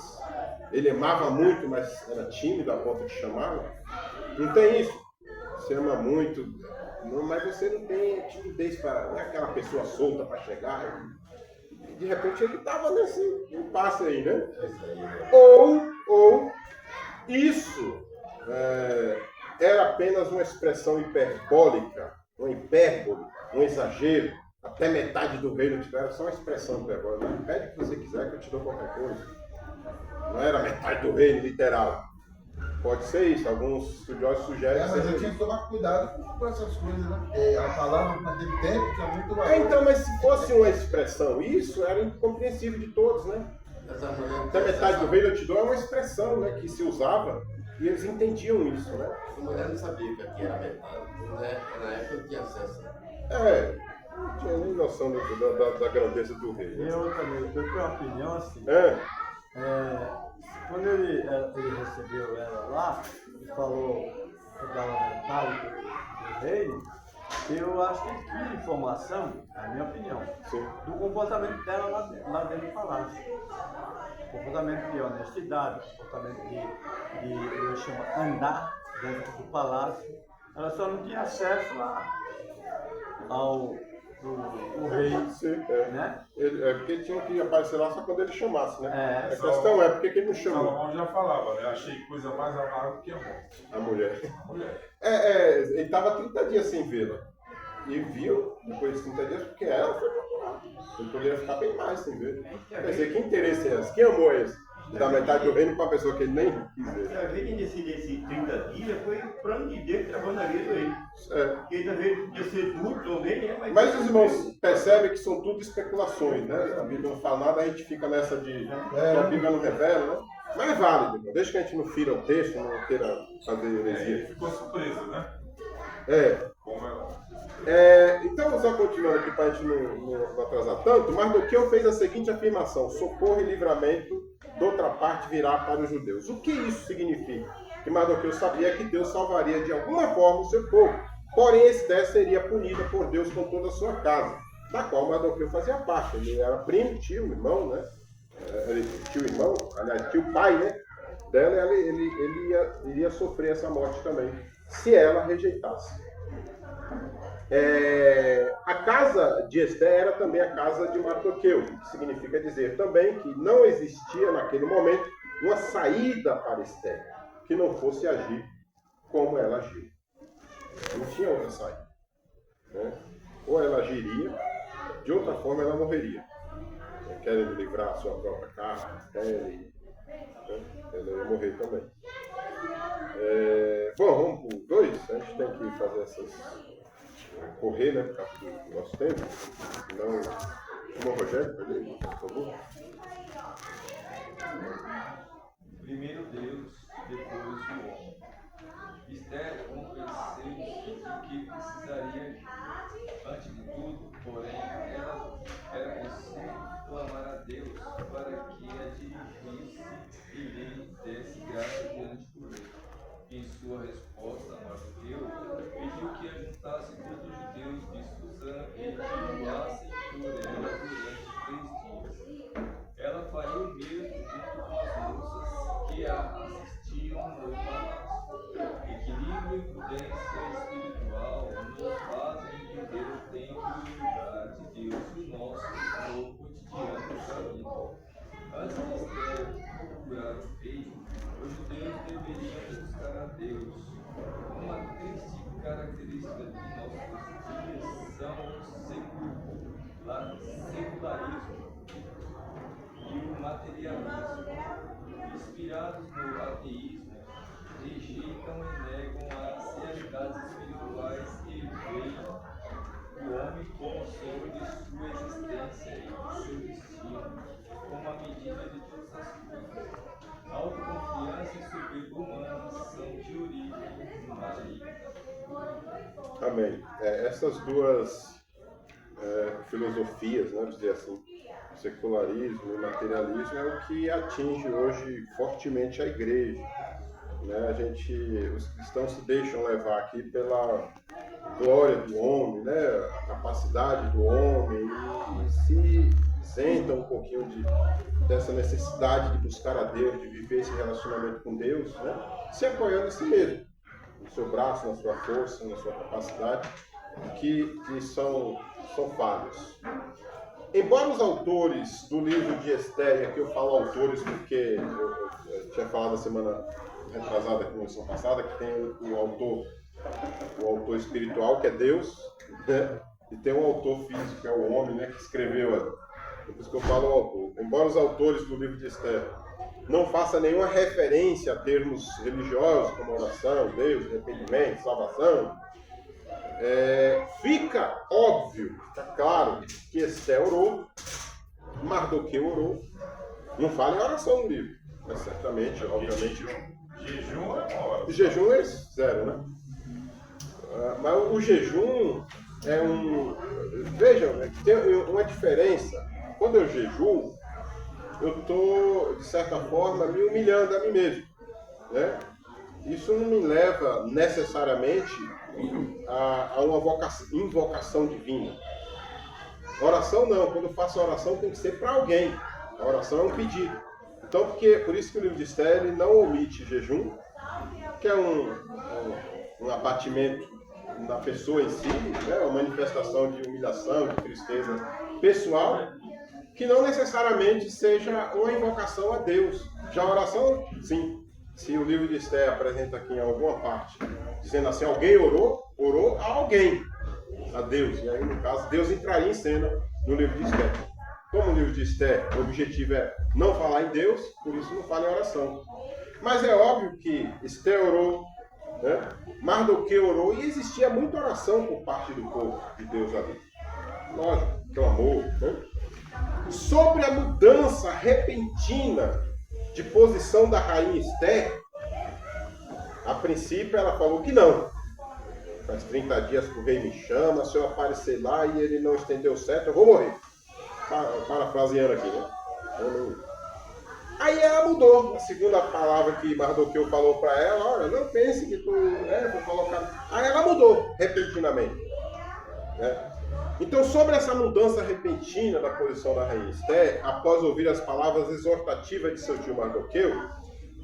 Ele amava muito, mas era tímido a ponto de chamá-la. Não tem isso. Você ama muito, mas você não tem timidez para. Não é aquela pessoa solta para chegar. E de repente ele estava nesse impasse aí, né? Ou isso era apenas uma expressão hiperbólica, uma hipérbole, um exagero. Até metade do reino te era só uma expressão hiperbólica. Pede o que você quiser que eu te dou qualquer coisa. Não era metade do reino, literal. Pode ser isso, alguns estudiosos sugerem que Mas seja eu tinha que tomar cuidado com essas coisas, né? Porque a palavra naquele tempo tinha muito valor. então, mas se fosse uma expressão, isso era incompreensível de todos, né? Até metade do reino eu te dou é uma expressão, né, que se usava e eles entendiam isso, né? A mulher não sabia que aqui era metade. Né? Na época não tinha acesso. Não tinha nem noção da grandeza do rei. E Né? eu também, eu tenho uma opinião assim. Quando ele recebeu ela lá e falou que dava metade do reino, eu acho que ele tinha informação, na minha opinião, do comportamento dela lá dentro do palácio. Comportamento de honestidade, comportamento de eu chamo, andar dentro do palácio. Ela só não tinha acesso ao rei, né? Porque ele tinha que aparecer lá só quando ele chamasse, né? A É. questão é, por que ele não chamou Salomão já falava, né? Achei coisa mais amarga do que amor. a mulher? A mulher. Ele estava 30 dias sem vê-la. E viu, depois de 30 dias, porque ela foi procurar. Ele poderia ficar bem mais sem ver. Quer dizer, que interesse é esse? Que amor é esse? Da metade do reino para uma pessoa que ele nem quis ver. A gente desses 30 dias foi o plano de Deus trabalhando na vida dele. Porque ele talvez podia ser duro também, né? Mas os irmãos percebem que são tudo especulações, né? A Bíblia não fala nada, a gente fica nessa de que a Bíblia não revela, né? Mas é válido, irmão. Desde que a gente não fira o texto, não queira fazer Ele heresia. ficou surpreso, né? Como ela. Então, só continuando aqui para a gente não atrasar tanto, Mardoqueu fez a seguinte afirmação: socorro e livramento de outra parte virá para os judeus. O que isso significa? Que Mardoqueu sabia que Deus salvaria de alguma forma o seu povo. Porém, esse dez seria punido por Deus com toda a sua casa, da qual Mardoqueu fazia parte. Ele era primo, tio, irmão, né? Tio-irmão, aliás, tio-pai, né? Dela, ele iria sofrer essa morte também, se ela rejeitasse. A casa de Esté era também a casa de Mardoqueu, que significa dizer também que não existia naquele momento uma saída para Esté, que não fosse agir como ela agiu. Não tinha outra saída. Né? Ou ela agiria, de outra forma ela morreria. Querem livrar a sua própria carne, querem, né? Ela ia morrer também. Bom, vamos para o 2, a gente tem que fazer essas... correr, né, por causa do nosso tempo. Senão, chama o Rogério, por favor. Primeiro Deus, depois o homem. Esther convenceu de que precisaria, antes de tudo, porém, ela era preciso clamar a Deus para que a dirigisse e lhe desse graça diante do rei. Em sua resposta, Mardoqueu pediu que ajuntasse todos os judeus de Susã e jejuassem por ela durante 3 dias. Ela faria o mesmo junto com as moças que a assistiam no palácio. Equilíbrio e prudência espiritual nos fazem entender o tempo e o lugar de Deus no nosso cotidiano da vida. Antes de Esther procurar o rei, os judeus deveriam buscar a Deus. Uma triste característica de nossos dias são o secularismo e o materialismo. Inspirados no ateísmo, rejeitam e negam as realidades espirituais e veem o homem como senhor de sua existência e de seu destino, como a medida de todas as coisas. autoconfiança e soberba humana são de origem maligna. Amém. Essas duas filosofias, né, vamos dizer assim, secularismo e materialismo, é o que atinge hoje fortemente a igreja. Né? Os cristãos se deixam levar aqui pela glória do homem, né? A capacidade do homem, e se isentam um pouquinho dessa necessidade de buscar a Deus, de viver esse relacionamento com Deus, né? Se apoiando em si mesmo, no seu braço, na sua força, na sua capacidade, que são falhos. Embora os autores do livro de Esther, e aqui eu falo autores porque eu tinha falado a semana retrasada, com a lição passada, que tem o autor espiritual, que é Deus, né? E tem um autor físico, que é o homem, né, que escreveu, por isso que eu falo o autor. Embora os autores do livro de Esther não façam nenhuma referência a termos religiosos, como oração, Deus, arrependimento, salvação, fica óbvio, fica claro que Esther orou, Mardoqueu orou. Não fala em oração no livro, mas certamente, obviamente, Jejum é uma hora. o jejum é zero, né? Mas o jejum é vejam, tem uma diferença. Quando eu jejuo, eu estou, de certa forma, me humilhando a mim mesmo, né? Isso não me leva necessariamente a uma invocação divina. Oração não, quando eu faço oração tem que ser para alguém. A oração é um pedido. Então, por isso que o livro de Esther ele não omite jejum, que é um abatimento na pessoa em si, né? Uma manifestação de humilhação, de tristeza pessoal, que não necessariamente seja uma invocação a Deus. Já a oração, sim. Se o livro de Esther apresenta aqui em alguma parte, dizendo assim, alguém orou a alguém, a Deus. E aí, no caso, Deus entraria em cena no livro de Esther. Como o livro de Esther, o objetivo é não falar em Deus, por isso não fala em oração. Mas é óbvio que Esther orou, né? Mardoqueu orou, e existia muita oração por parte do povo de Deus ali. Lógico, clamor, né? Sobre a mudança repentina de posição da rainha Esther, a princípio ela falou que não. Faz 30 dias que o rei me chama, se eu aparecer lá e ele não estender o cetro, eu vou morrer. Parafraseando aqui, né? Aí ela mudou. A segunda palavra que Mardoqueu falou para ela, olha, não pense que tu vou colocar. Aí ela mudou repentinamente, né? Então, sobre essa mudança repentina da posição da rainha Esther, após ouvir as palavras exortativas de seu tio Mardoqueu,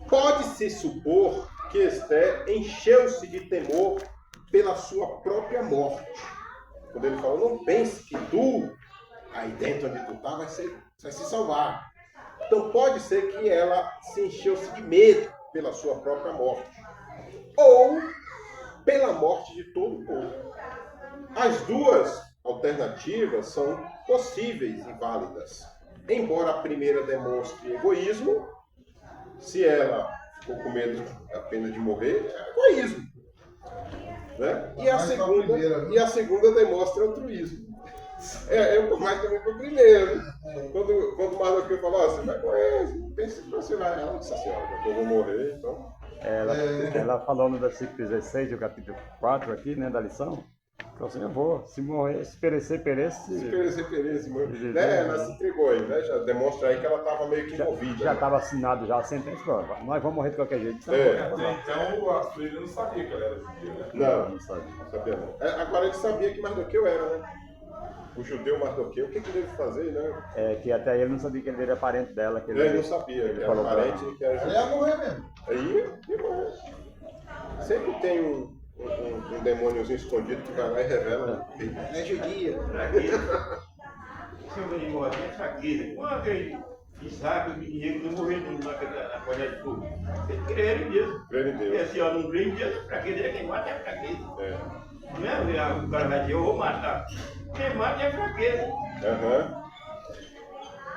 pode-se supor que Esther encheu-se de temor pela sua própria morte. Quando ele falou, não pense que tu, aí dentro onde tu está, vai se salvar. Então pode ser que ela se encheu-se de medo pela sua própria morte. Ou pela morte de todo o povo. As duas alternativas são possíveis e válidas. Embora a primeira demonstre egoísmo, se ela ficou com medo apenas de morrer, é egoísmo. Né? E a segunda demonstra altruísmo. Eu tô mais também para o primeiro. Quando o Mardoqueu falou, você vai morrer, pensa que você vai. Ela disse assim, eu vou morrer, então. Ela falou no versículo 16 do capítulo 4 aqui, né, da lição, falou assim, eu vou, se morrer, se perecer, pereça. Se perecer, morrer. Ela se entregou aí, né? Já demonstra aí que ela estava meio que envolvida. Já estava assinado já a sentença, nós vamos morrer de qualquer jeito. Então a Suíra não sabia que ela era judia, né? Não sabia não. Agora ele sabia que Mardoqueu era, né? O judeu Mardoqueu, o que ele deve fazer, né? Que até ele não sabia que ele era parente dela. Que ele não sabia, ele era parente e que era judeu. Ele ia morrer mesmo. Aí, ia morrer. Sempre tem um demôniozinho escondido que vai lá e revela. É judia. Se eu ganhei morrer, é fraqueza. Quando Isaac e Diego não morreram na panela de fogo. Eles creram em Deus. Creram em Deus. Porque assim, não crê em Deus é fraqueza, quem mata é fraqueza. Não é o cara vai dizer, eu vou matar. Quem mata é fraqueza.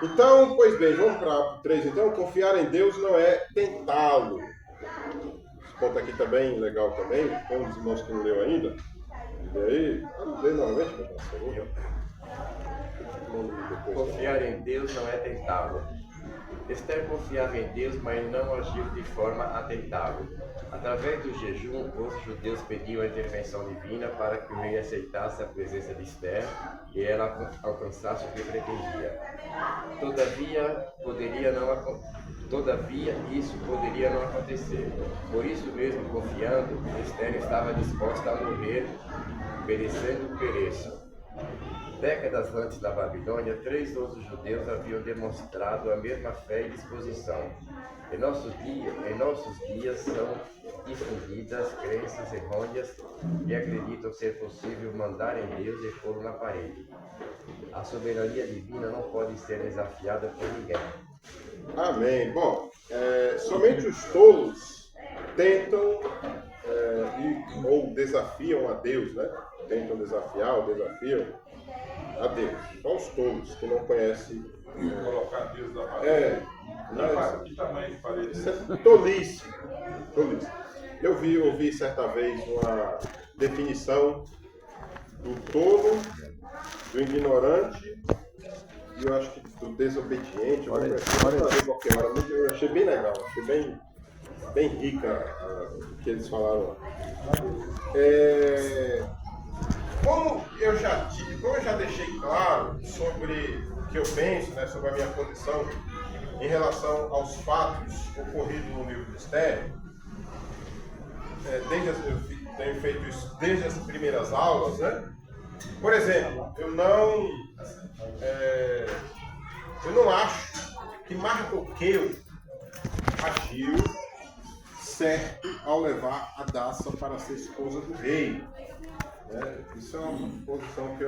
Então, pois bem, vamos para o 3. Então, confiar em Deus não é tentá-lo. Esse ponto aqui também, legal também. Tem um dos irmãos que não leu ainda. E aí, lê novamente, por favor. Confiar em Deus não é tentá-lo. Esther confiava em Deus, mas não agiu de forma atentável. Através do jejum, os judeus pediam a intervenção divina para que o rei aceitasse a presença de Esther e ela alcançasse o que pretendia. Todavia, isso poderia não acontecer. Por isso mesmo, confiando, Esther estava disposta a morrer, perecendo o pereço. Décadas antes da Babilônia, 3 outros judeus haviam demonstrado a mesma fé e disposição. Em nossos dias são difundidas crenças errôneas que acreditam ser possível mandar em Deus e pô-lo na parede. A soberania divina não pode ser desafiada por ninguém. Amém. Bom, somente os tolos tentam ou desafiam a Deus, né? Tentam desafiar ou desafiam a Deus. Só os tolos que não conhecem. Colocar Deus na parede. Que tamanho de parede? Isso é tolice. Eu ouvi certa vez uma definição do tolo, do ignorante e eu acho que do desobediente. Eu achei bem legal, achei bem rica o que eles falaram lá. Como eu já deixei claro sobre o que eu penso, né, sobre a minha posição em relação aos fatos ocorridos no livro de Esther, eu tenho feito isso desde as primeiras aulas, né? Por exemplo, eu não acho que Mardoqueu agiu certo ao levar a Daça para ser esposa do rei. Isso é uma posição que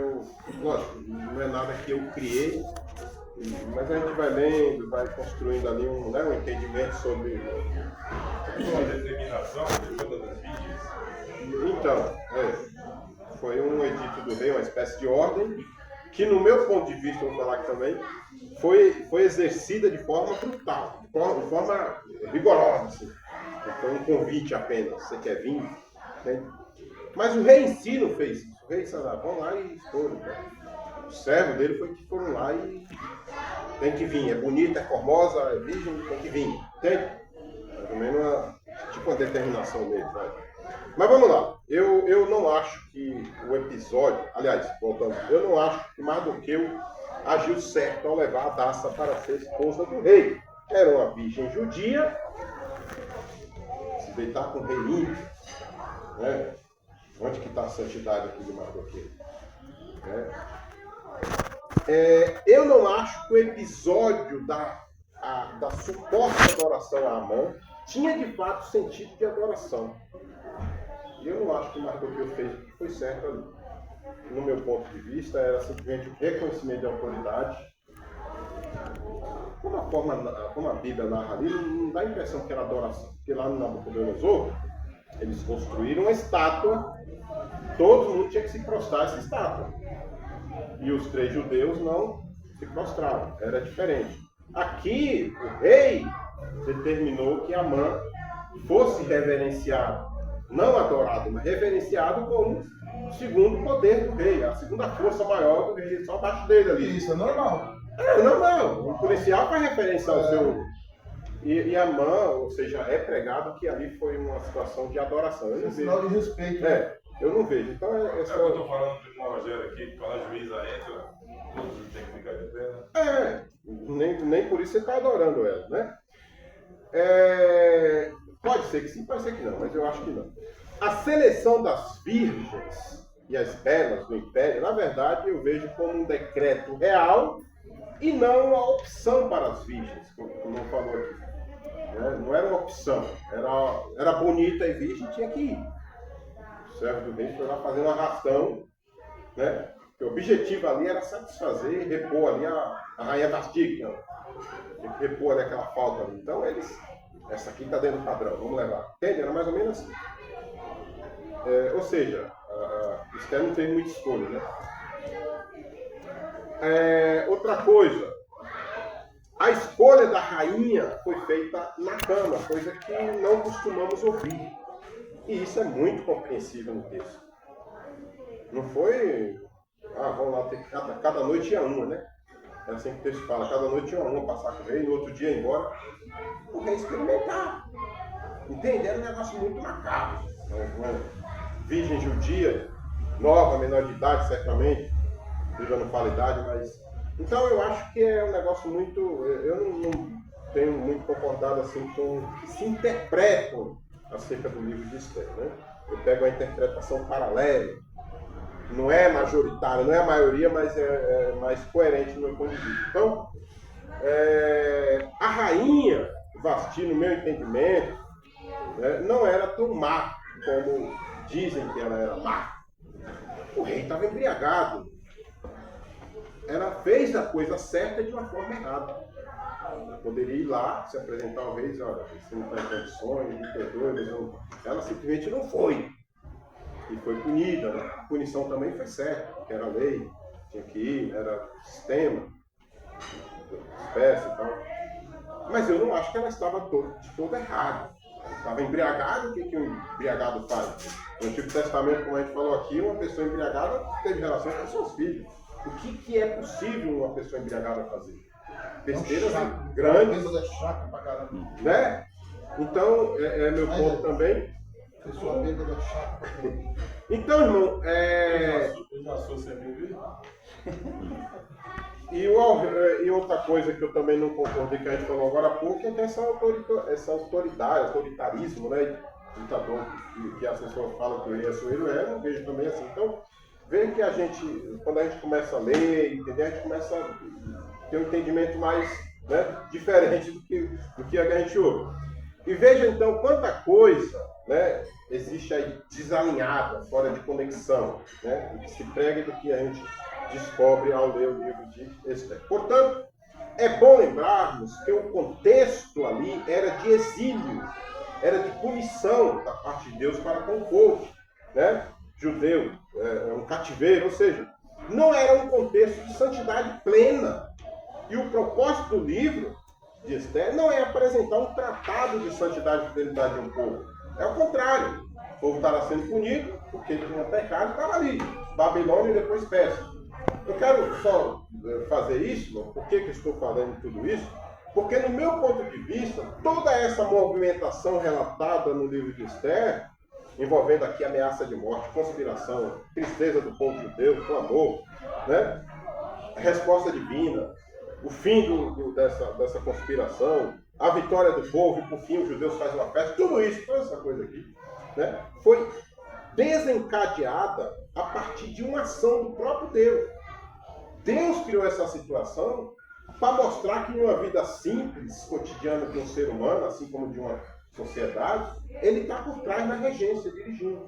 lógico, não é nada que eu criei, mas a gente vai lendo, vai construindo ali um entendimento sobre Uma determinação de todas as vítimas. Então, foi um edito do rei, uma espécie de ordem, que no meu ponto de vista, eu vou falar aqui também, foi exercida de forma brutal, de forma rigorosa. Assim. Foi um convite apenas, você quer vir? Né? Mas o rei em si não fez isso. O rei disse, vão lá e foram. Né? O servo dele foi que foram lá e tem que vir. É bonita, é formosa, é virgem, tem que vir. Entende? Mais ou menos uma determinação dele. Né? Mas vamos lá. Eu não acho que o episódio... Aliás, voltando. Eu não acho que Mardoqueu agiu certo ao levar a Daça para ser esposa do rei. Era uma virgem judia. Se deitar com o rei ímpio. Né? Onde que está a santidade aqui de Mardoqueu? Eu não acho que o episódio da suposta adoração a Amon tinha de fato sentido de adoração. Eu não acho que Mardoqueu fez o que foi certo ali. No meu ponto de vista, era simplesmente o reconhecimento de autoridade. Como a Bíblia narra ali, não dá a impressão que era adoração. Porque lá no Nabucodonosor, eles construíram uma estátua, todo mundo tinha que se prostrar a essa estátua. E os 3 judeus não se prostraram, era diferente. Aqui, o rei determinou que Amã fosse reverenciado, não adorado, mas reverenciado como o segundo poder do rei, a segunda força maior do rei, só abaixo dele ali. Isso é normal. É normal, o policial faz referência ao seu... E Amã, ou seja, é pregado que ali foi uma situação de adoração. Eu não vejo. Sinal de respeito. Eu não vejo. Então Eu estou falando de uma Rogério aqui, quando a juíza entra, todos têm que ficar de pé, né? Nem por isso você está adorando ela, né? Pode ser que sim, pode ser que não, mas eu acho que não. A seleção das virgens e as belas do império, na verdade, eu vejo como um decreto real e não uma opção para as virgens, como não falou aqui. Não era uma opção, era bonita e virgem, tinha que ir. O servo do rei foi lá fazer uma ração, né? O objetivo ali era satisfazer e repor ali a rainha Vastígia. Tem que repor ali aquela falta ali. Então essa aqui está dentro do padrão, vamos levar. Entende? Era mais ou menos assim. Ou seja, Esther não teve muita escolha, né? Outra coisa, a escolha da rainha foi feita na cama, coisa que não costumamos ouvir. E isso é muito compreensível no texto. Não foi, vamos lá, cada noite ia uma, né? É assim que o texto fala, cada noite tinha uma passar com o rei, no outro dia ia embora. O rei experimentar. Entende? Era um negócio muito macabro. Uma virgem judia, nova, menor de idade, certamente. Eu já não falo idade, mas... Então eu acho que é um negócio muito... Eu não tenho muito concordado assim com o que se interpretam acerca do livro de Esther, né? Eu pego a interpretação paralela. Não é majoritária, não é a maioria, mas é mais coerente no meu ponto de vista. Então, a rainha Vasti, no meu entendimento, não era tão má como dizem que ela era má. O rei estava embriagado. Ela fez a coisa certa de uma forma errada. Ela poderia ir lá, se apresentar ao rei e dizer, olha, você não está em condições, me perdoe, mas não... Ela simplesmente não foi. E foi punida, né? A punição também foi certa, porque era lei, tinha que ir, era sistema, espécie e tal. Mas eu não acho que ela estava de todo errada. Ela estava embriagada. O que um embriagado faz? No Antigo Testamento, como a gente falou aqui, uma pessoa embriagada teve relações com seus filhos. O que é possível uma pessoa embriagada fazer? Besteiras grandes. É chato pra caramba. Né? Então, meu ponto também. Pessoa bêbada é chata pra caramba. Então, irmão, Eu já sou sem beber. E outra coisa que eu também não concordei, que a gente falou agora há pouco, é que essa autoridade, autoritarismo, né, ditador, que as pessoas falam que o rei é soeiro, eu não vejo também assim. Então, veja que a gente, quando a gente começa a ler, entender, a gente começa a ter um entendimento mais, né, diferente do que a gente ouve. E veja então quanta coisa, né, existe aí desalinhada, fora de conexão, né, do que se prega e do que a gente descobre ao ler o livro de Esther. Portanto, é bom lembrarmos que o contexto ali era de exílio, era de punição da parte de Deus para com o povo, né, judeu, um cativeiro, ou seja, não era um contexto de santidade plena. E o propósito do livro de Esther não é apresentar um tratado de santidade e fidelidade de um povo. É o contrário. O povo estava sendo punido porque tinha pecado, estava ali. Babilônia e depois Pérsia. Eu quero só fazer isso, por que eu estou falando tudo isso? Porque no meu ponto de vista, toda essa movimentação relatada no livro de Esther, envolvendo aqui ameaça de morte, conspiração, tristeza do povo judeu, clamor, né? Resposta divina, o fim dessa conspiração, a vitória do povo, e por fim os judeus fazem uma festa, tudo isso, toda essa coisa aqui, né, foi desencadeada a partir de uma ação do próprio Deus. Deus criou essa situação para mostrar que em uma vida simples, cotidiana de um ser humano, assim como de uma sociedade, ele está por trás na regência, dirigindo.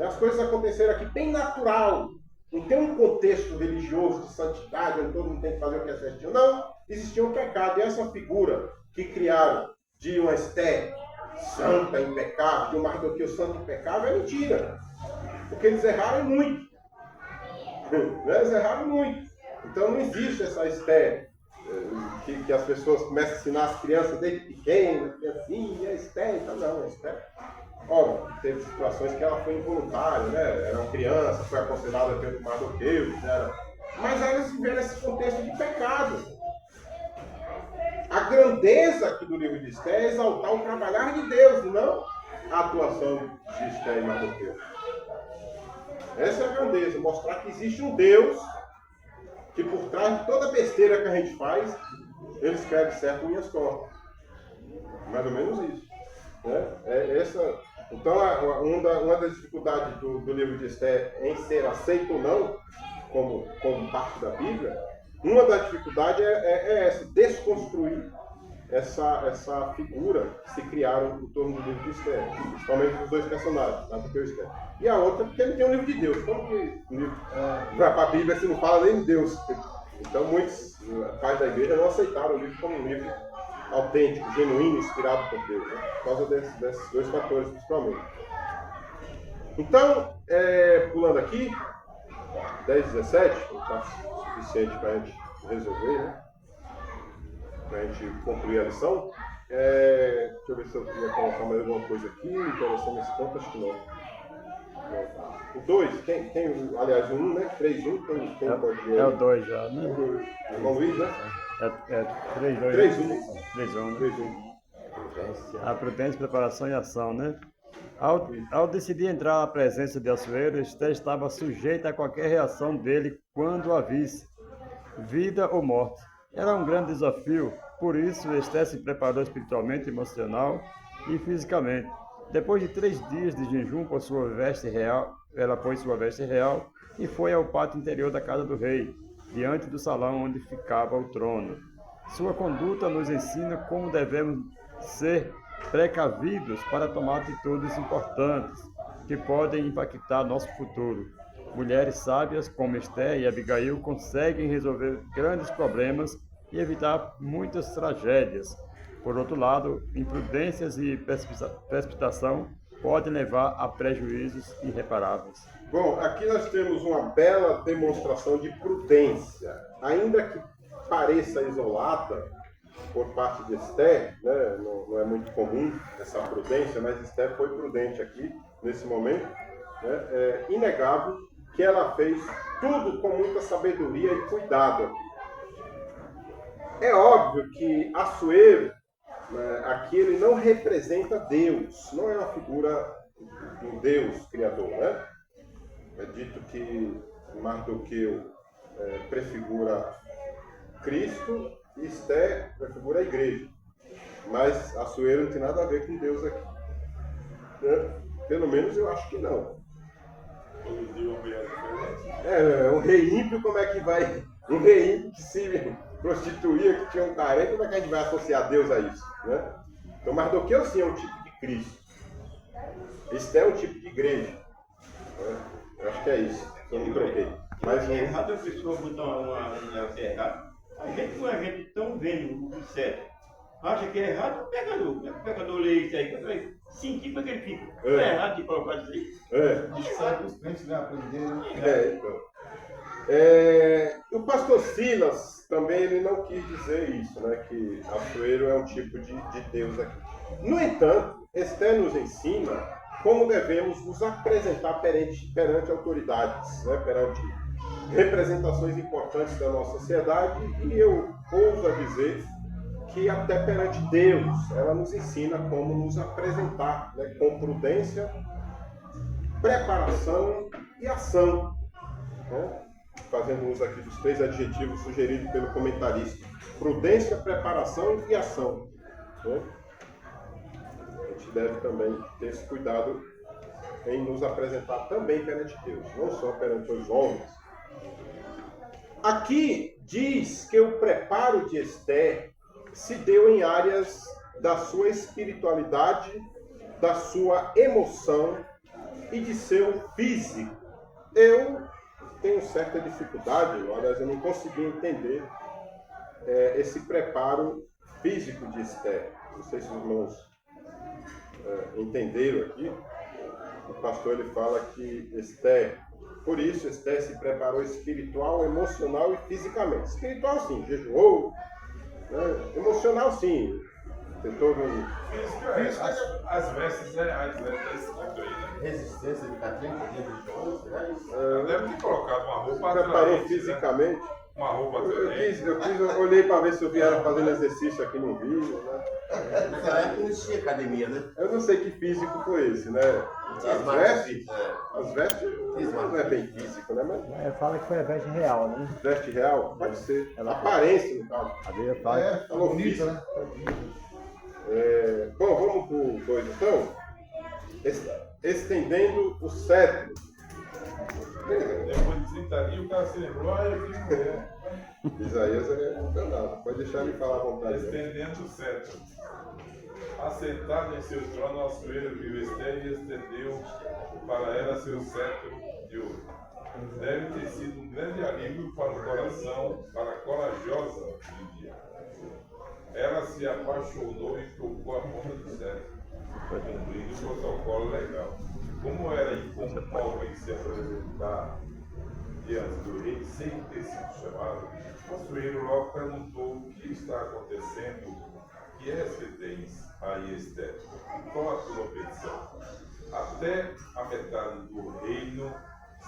As coisas aconteceram aqui bem natural. Não tem um contexto religioso de santidade, onde todo mundo tem que fazer o que é certinho. Não, existia um pecado. E essa figura que criaram de uma Esther santa, impecável, de um Mardoqueu santo, impecável, é mentira. Porque eles erraram muito. Eles erraram muito. Então não existe essa Esther que as pessoas começam a ensinar as crianças desde pequenas, que assim, é Esther, então não, é Esther. Óbvio, teve situações que ela foi involuntária, né? Era uma criança, foi aconselhada pelo Mardoqueu, mas elas viveram esse contexto de pecado. A grandeza aqui do livro de Esther é exaltar o trabalhar de Deus, e não a atuação de Esther e Mardoqueu. Essa é a grandeza, mostrar que existe um Deus que por trás de toda besteira que a gente faz, ele escreve certo em minhas tortas. Mais ou menos isso. Né? Então, uma das dificuldades do livro de Esther em ser aceito ou não, como parte da Bíblia, uma das dificuldades é essa, desconstruir essa figura que se criaram em torno do livro de Esther, principalmente os dois personagens, Mardoqueu e Esther. E a outra, porque ele tem um livro de Deus. Como que o livro vai para a Bíblia se não fala nem de Deus? Então, muitos pais da igreja não aceitaram o livro como um livro autêntico, genuíno, inspirado por Deus, né? Por causa desses dois fatores, principalmente. Então, pulando aqui, 10, 17, está suficiente para a gente resolver, né? Para a gente concluir a lição. Deixa eu ver se eu ia colocar mais alguma coisa aqui, interessante nesse ponto, acho que não. O 2, aliás, o 1, né? 3-1, quem pode ler? É o 2 já, né? Irmão Luiz, né? É 3-2. 3-1. 3-1, né? 3-1. A prudência, preparação e ação, né? Ao decidir entrar na presença de Assuero, Esther estava sujeita a qualquer reação dele quando a visse, vida ou morte. Era um grande desafio, por isso Esther se preparou espiritualmente, emocional e fisicamente. Depois de 3 dias de jejum por sua veste real, ela pôs sua veste real e foi ao pátio interior da casa do rei, diante do salão onde ficava o trono. Sua conduta nos ensina como devemos ser precavidos para tomar atitudes importantes que podem impactar nosso futuro. Mulheres sábias como Esther e Abigail conseguem resolver grandes problemas e evitar muitas tragédias. Por outro lado, imprudências e precipitação podem levar a prejuízos irreparáveis. Bom, aqui nós temos uma bela demonstração de prudência, ainda que pareça isolada por parte de Esther, né? Não é muito comum essa prudência, mas Esther foi prudente aqui, nesse momento. Né? É inegável que ela fez tudo com muita sabedoria e cuidado. É óbvio que Assuero, né, aqui ele não representa Deus, não é uma figura do Deus criador, né? É dito que Mardoqueu prefigura Cristo e Esther prefigura a igreja. Mas Assuero não tem nada a ver com Deus aqui. Né? Pelo menos eu acho que não. Um rei ímpio, como é que vai... Um rei ímpio que se prostituía, que tinha um carente, como é que a gente vai associar Deus a isso? Né? Então Mardoqueu sim é um tipo de Cristo. Esther é um tipo de igreja. Né? Eu acho que é isso. Eu me troquei. Mas é errado a pessoa botar uma errada. A gente não é gente tão vendo o certo. Acha que é errado, o pecador lê isso aí, sentir como é que ele fica. É errado de colocar isso aí. Isso aí que os crentes vão aprender, né? O pastor Silas também ele não quis dizer isso, né? Que Assuero é um tipo de Deus aqui. No entanto, Esther nos ensina como devemos nos apresentar perante autoridades, né? Perante representações importantes da nossa sociedade, e eu ouso a dizer que até perante Deus ela nos ensina como nos apresentar, né? Com prudência, preparação e ação, né? Fazendo uso aqui dos 3 adjetivos sugeridos pelo comentarista: prudência, preparação e ação. Né? A gente deve também ter esse cuidado em nos apresentar também perante Deus, não só perante os homens. Aqui diz que o preparo de Esther se deu em áreas da sua espiritualidade, da sua emoção e de seu físico. Eu tenho certa dificuldade, aliás, eu não consegui entender esse preparo físico de Esther. Não sei se os irmãos entenderam aqui. O pastor ele fala que Esther, por isso Esther se preparou espiritual, emocional e fisicamente. Espiritual sim, jejuou, né? Emocional sim, tentou as vestes reais, né? Tá escrito aí, né? Resistência de 30 dias de jejum, será isso? Deve ter colocado uma roupa preparou atraente, fisicamente. Né? Uma roupa Eu atraente. olhei para ver se eu vieram fazendo exercício aqui no vídeo, né? Naquela época não existia academia, né? Eu não sei que físico foi esse, né? As vestes não é bem físico, né? Mas Fala que foi a veste real, né? veste real, pode ser. Aparência, no caso. A Bíblia fala. Tá bonita, né? Bom, vamos para o 2 então. Estendendo o cetro. Depois de 30 dias o cara se lembrou, eu fiz mulher. Isaías é danado, pode deixar ele falar à vontade. Estendendo o cetro. Assentado em seu trono, Assuero viu Esther e estendeu para ela seu cetro de ouro. Deve ter sido um grande alívio para o coração, para a corajosa Lídia. Ela se apaixonou e tocou a ponta do cetro, cumprindo o protocolo legal. Como era incomum alguém se apresentar diante do rei sem ter sido chamado, Assuero logo perguntou o que está acontecendo, que és que tens aí, Esther? Qual a tua petição? até a metade do reino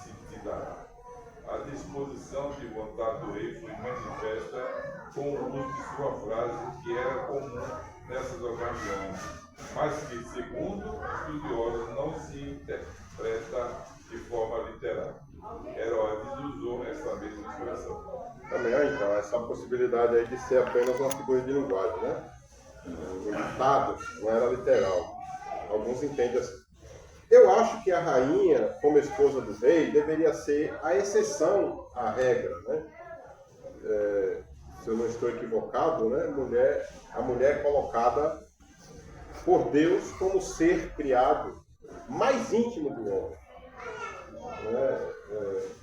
se te dará. A disposição de vontade do rei foi manifesta com o uso de sua frase, que era comum nessas ocasiões, mas que, segundo os estudiosos, não se interpreta de forma literal. Herodes usou essa mesma expressão. Também, então, essa possibilidade aí de ser apenas uma figura de linguagem, né? O ditado não era literal. Alguns entendem assim. Eu acho que a rainha, como esposa do rei, deveria ser a exceção à regra, né? Se eu não estou equivocado, né? A mulher é colocada por Deus como ser criado mais íntimo do homem.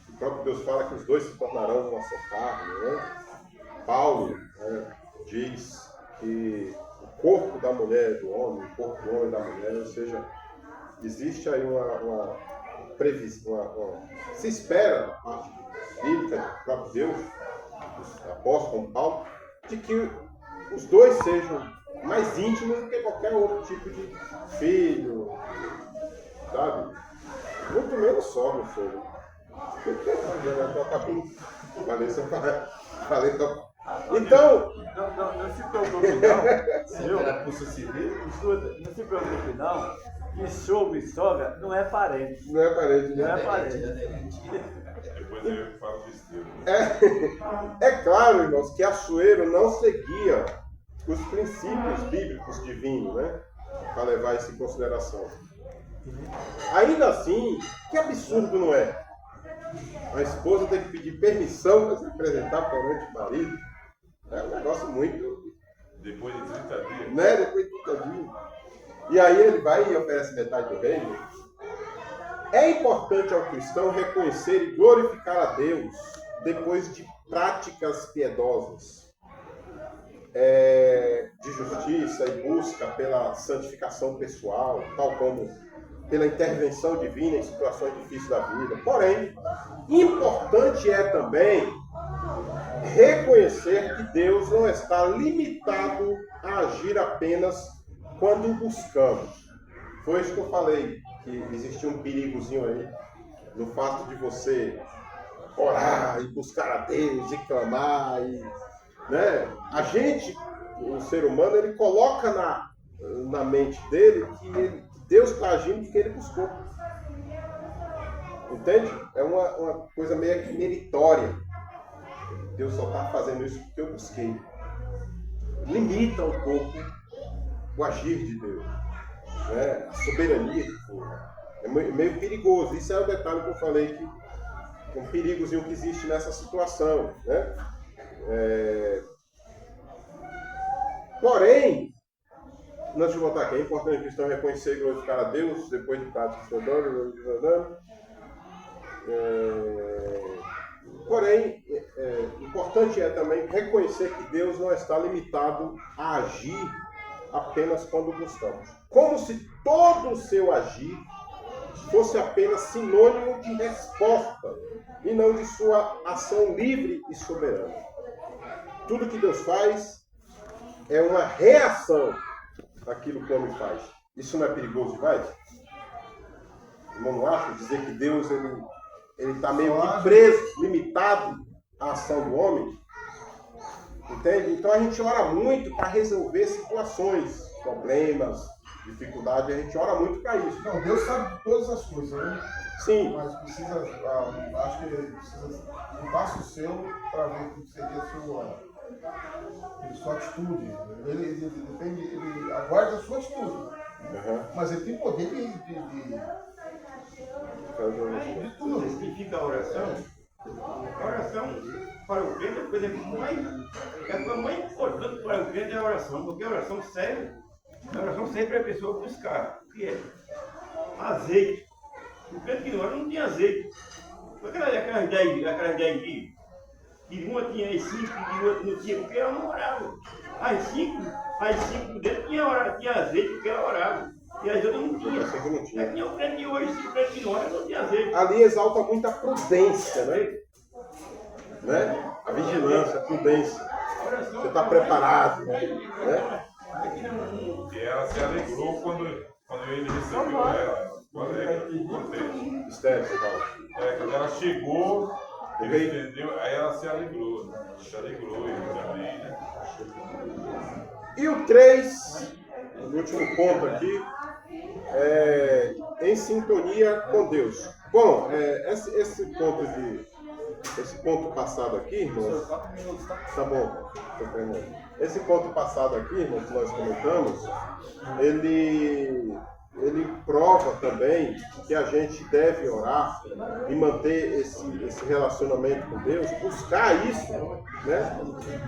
O próprio Deus fala que os dois se tornarão uma só carne, né? Paulo diz que o corpo da mulher é do homem, o corpo do homem é da mulher, ou seja, existe aí uma previsão, se espera da parte bíblica do próprio Deus, dos apóstolos como Paulo, de que os dois sejam mais íntimos do que qualquer outro tipo de filho, sabe? Muito menos só, meu filho. Então, não se preocupe não. Viu? Era curso civil? Escuta, não se preocupe não, que sogro e sogra não é parente. não é parente, Não né? é parente. Depois eu falo besteira. É claro, irmãos, que Assuero não seguia os princípios bíblicos divinos, né? Para levar isso em consideração. Ainda assim, que absurdo não é? A esposa tem que pedir permissão para se apresentar perante o marido. É um negócio muito... Depois de 30 dias. Né? Depois de 30 dias. E aí ele vai e oferece metade do reino. É importante ao cristão reconhecer e glorificar a Deus depois de práticas piedosas, de justiça e busca pela santificação pessoal, tal como pela intervenção divina em situações difíceis da vida. Porém, importante é também reconhecer que Deus não está limitado a agir apenas quando o buscamos. Foi isso que eu falei, que existia um perigozinho aí no fato de você orar e buscar a Deus e clamar. Né? A gente, o ser humano, ele coloca na mente dele que Deus está agindo porque ele buscou. Entende? É uma coisa meio que meritória. Deus só está fazendo isso porque eu busquei. Limita um pouco o agir de Deus. Né? A soberania de Deus. É meio perigoso. Isso é o detalhe que eu falei, que um perigozinho que existe nessa situação. Né? Porém, antes de voltar aqui, é importante o cristão reconhecer e glorificar a Deus depois de práticas piedosas. Porém, importante é também reconhecer que Deus não está limitado a agir apenas quando buscamos. Como se todo o seu agir fosse apenas sinônimo de resposta e não de sua ação livre e soberana. Tudo que Deus faz é uma reação àquilo que o homem faz. Isso não é perigoso demais? O irmão não acha dizer que Deus ele está meio que preso, limitado à ação do homem? Entende? Então a gente ora muito para resolver situações, problemas, dificuldades, a gente ora muito para isso. Não, Deus sabe de todas as coisas, né? Sim. Mas precisa, acho que ele precisa um passo seu para ver o que seria sua atitude. Ele aguarda a sua atitude. Uhum. Mas ele tem poder de Tudo significa a oração. A oração para o crente é a coisa mais importante para o crente é a oração, porque a oração serve para a pessoa buscar. O que é? Azeite. O crente que não ora não tinha azeite. Aquelas 10 dias, que uma tinha as 5 e outra não tinha, porque ela não orava. As 5 dentro tinha azeite porque ela orava. E as outras não tinha. Não tinha. O crente de hoje, se o crente que não ora, não tinha azeite. Ali exalta muito a prudência, né? A vigilância, a prudência. Você está preparado, né? E ela se alegrou quando ele recebeu ela. Quando é, Esther, você fala. quando ela chegou, ele entendeu, aí ela se alegrou. Né? Se alegrou, ele também, né? E o 3, o último ponto aqui, é em sintonia com Deus. Bom, esse ponto passado aqui, irmãos, tá bom, esse ponto passado aqui, irmãos, que nós comentamos, ele prova também que a gente deve orar e manter esse relacionamento com Deus, buscar isso, né?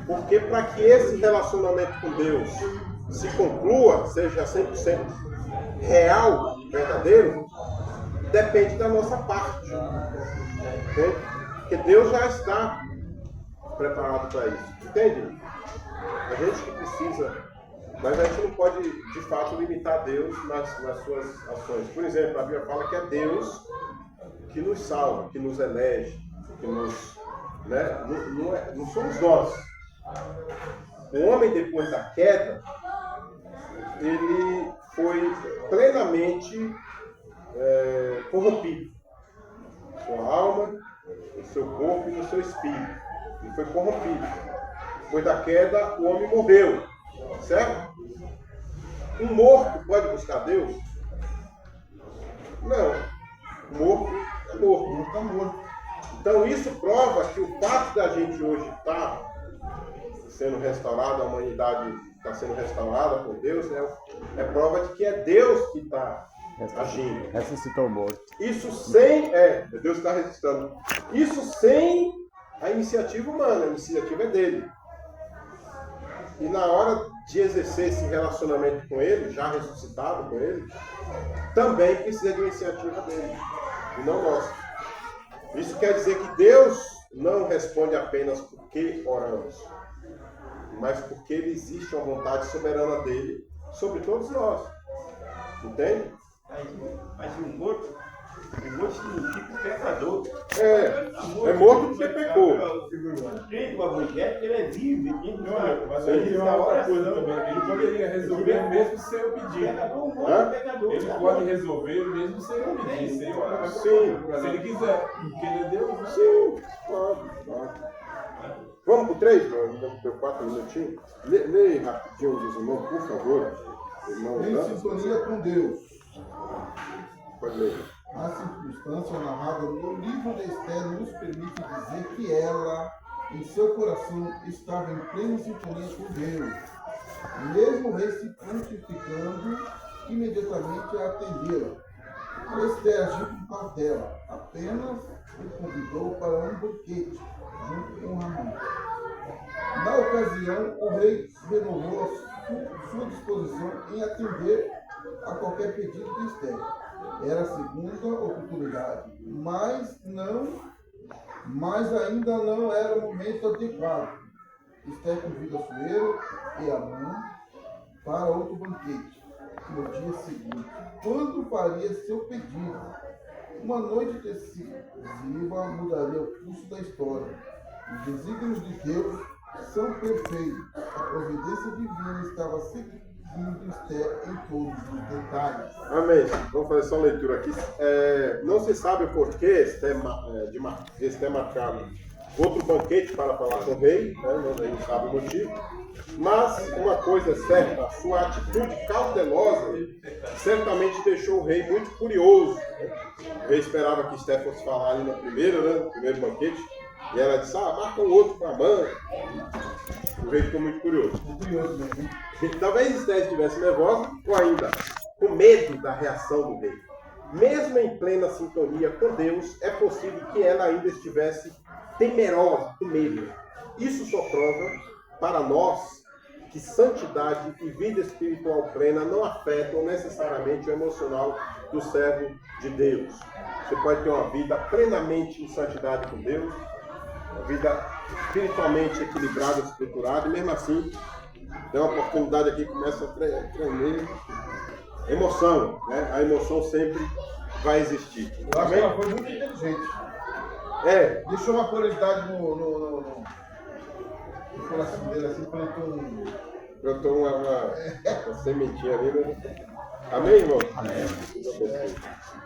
Porque para que esse relacionamento com Deus se conclua, seja 100% real, verdadeiro, depende da nossa parte. Entende? Porque Deus já está preparado para isso. Entende? A gente que precisa, mas a gente não pode, de fato, limitar Deus nas suas ações. Por exemplo, a Bíblia fala que é Deus que nos salva, que nos elege, que nos... Né? Não somos nós. O homem, depois da queda, ele foi plenamente corrompido. Sua alma, no seu corpo e no seu espírito. Ele foi corrompido. Depois da queda, o homem morreu. Certo? Um morto pode buscar Deus? Não. O morto é morto. O morto está morto. Então isso prova que o fato da gente hoje estar sendo restaurado, a humanidade está sendo restaurada por Deus, né? É prova de que é Deus que está agindo. Ressuscitou o morto. Isso sem... Deus está ressuscitando. Isso sem a iniciativa humana. A iniciativa é dele. E na hora de exercer esse relacionamento com ele, já ressuscitado com ele, também precisa de uma iniciativa dele, e não nossa. Isso quer dizer que Deus não responde apenas porque oramos, mas porque ele existe uma vontade soberana dele sobre todos nós. Entende? Mas o morto significa pecador. É morto porque pecou. Dentro do evangélico, ele é vivo. Mas aí tem uma outra coisa também. Ele poderia resolver mesmo sem eu pedir. Ele pode resolver mesmo sem eu pedir, sem orar. Sim. Se ele quiser. Porque ele é Deus, né? Sim, pode. Vamos pro 3, ainda deu 4 minutinhos. Lê rapidinho dos irmãos, por favor. Em sintonia com Deus. Pode ler. A circunstância narrada no livro de Esther nos permite dizer que ela, em seu coração, estava em plena sintonia com Deus. Mesmo o rei se prontificando imediatamente a atendê-la. Esther agiu com cautela, apenas o convidou para um banquete, junto com Ramã. Na ocasião, o rei renovou sua disposição em atender a qualquer pedido de Esther. Era a segunda oportunidade, mas ainda não era o momento adequado. Esther convida Assuero e Amã para outro banquete, no dia seguinte, quando faria seu pedido. Uma noite decisiva mudaria o curso da história. Os desígnios de Deus são perfeitos. A providência divina estava seguindo Esther em todos os detalhes. Amém. Vamos fazer só uma leitura aqui. Não se sabe o porquê Esther marcava outro banquete para falar com o rei, né? Não sabe o motivo. Mas uma coisa é certa, a sua atitude cautelosa certamente deixou o rei muito curioso. O rei esperava que Esther fosse falar ali no primeiro banquete, e ela disse, marca um outro com a mãe. O rei ficou muito curioso. Talvez Esther estivesse nervosa ou ainda com medo da reação do rei. Mesmo em plena sintonia com Deus, é possível que ela ainda estivesse temerosa, com medo. Isso só prova para nós que santidade e vida espiritual plena não afetam necessariamente o emocional do servo de Deus. Você pode ter uma vida plenamente em santidade com Deus, uma vida espiritualmente equilibrada, estruturada, e mesmo assim, tem uma oportunidade aqui que começa a tremer. Emoção, né? A emoção sempre vai existir. Eu acho que ela foi muito inteligente. Deixou uma curiosidade no coração dele, assim, plantou uma sementinha ali, né? Amém, irmão? Amém.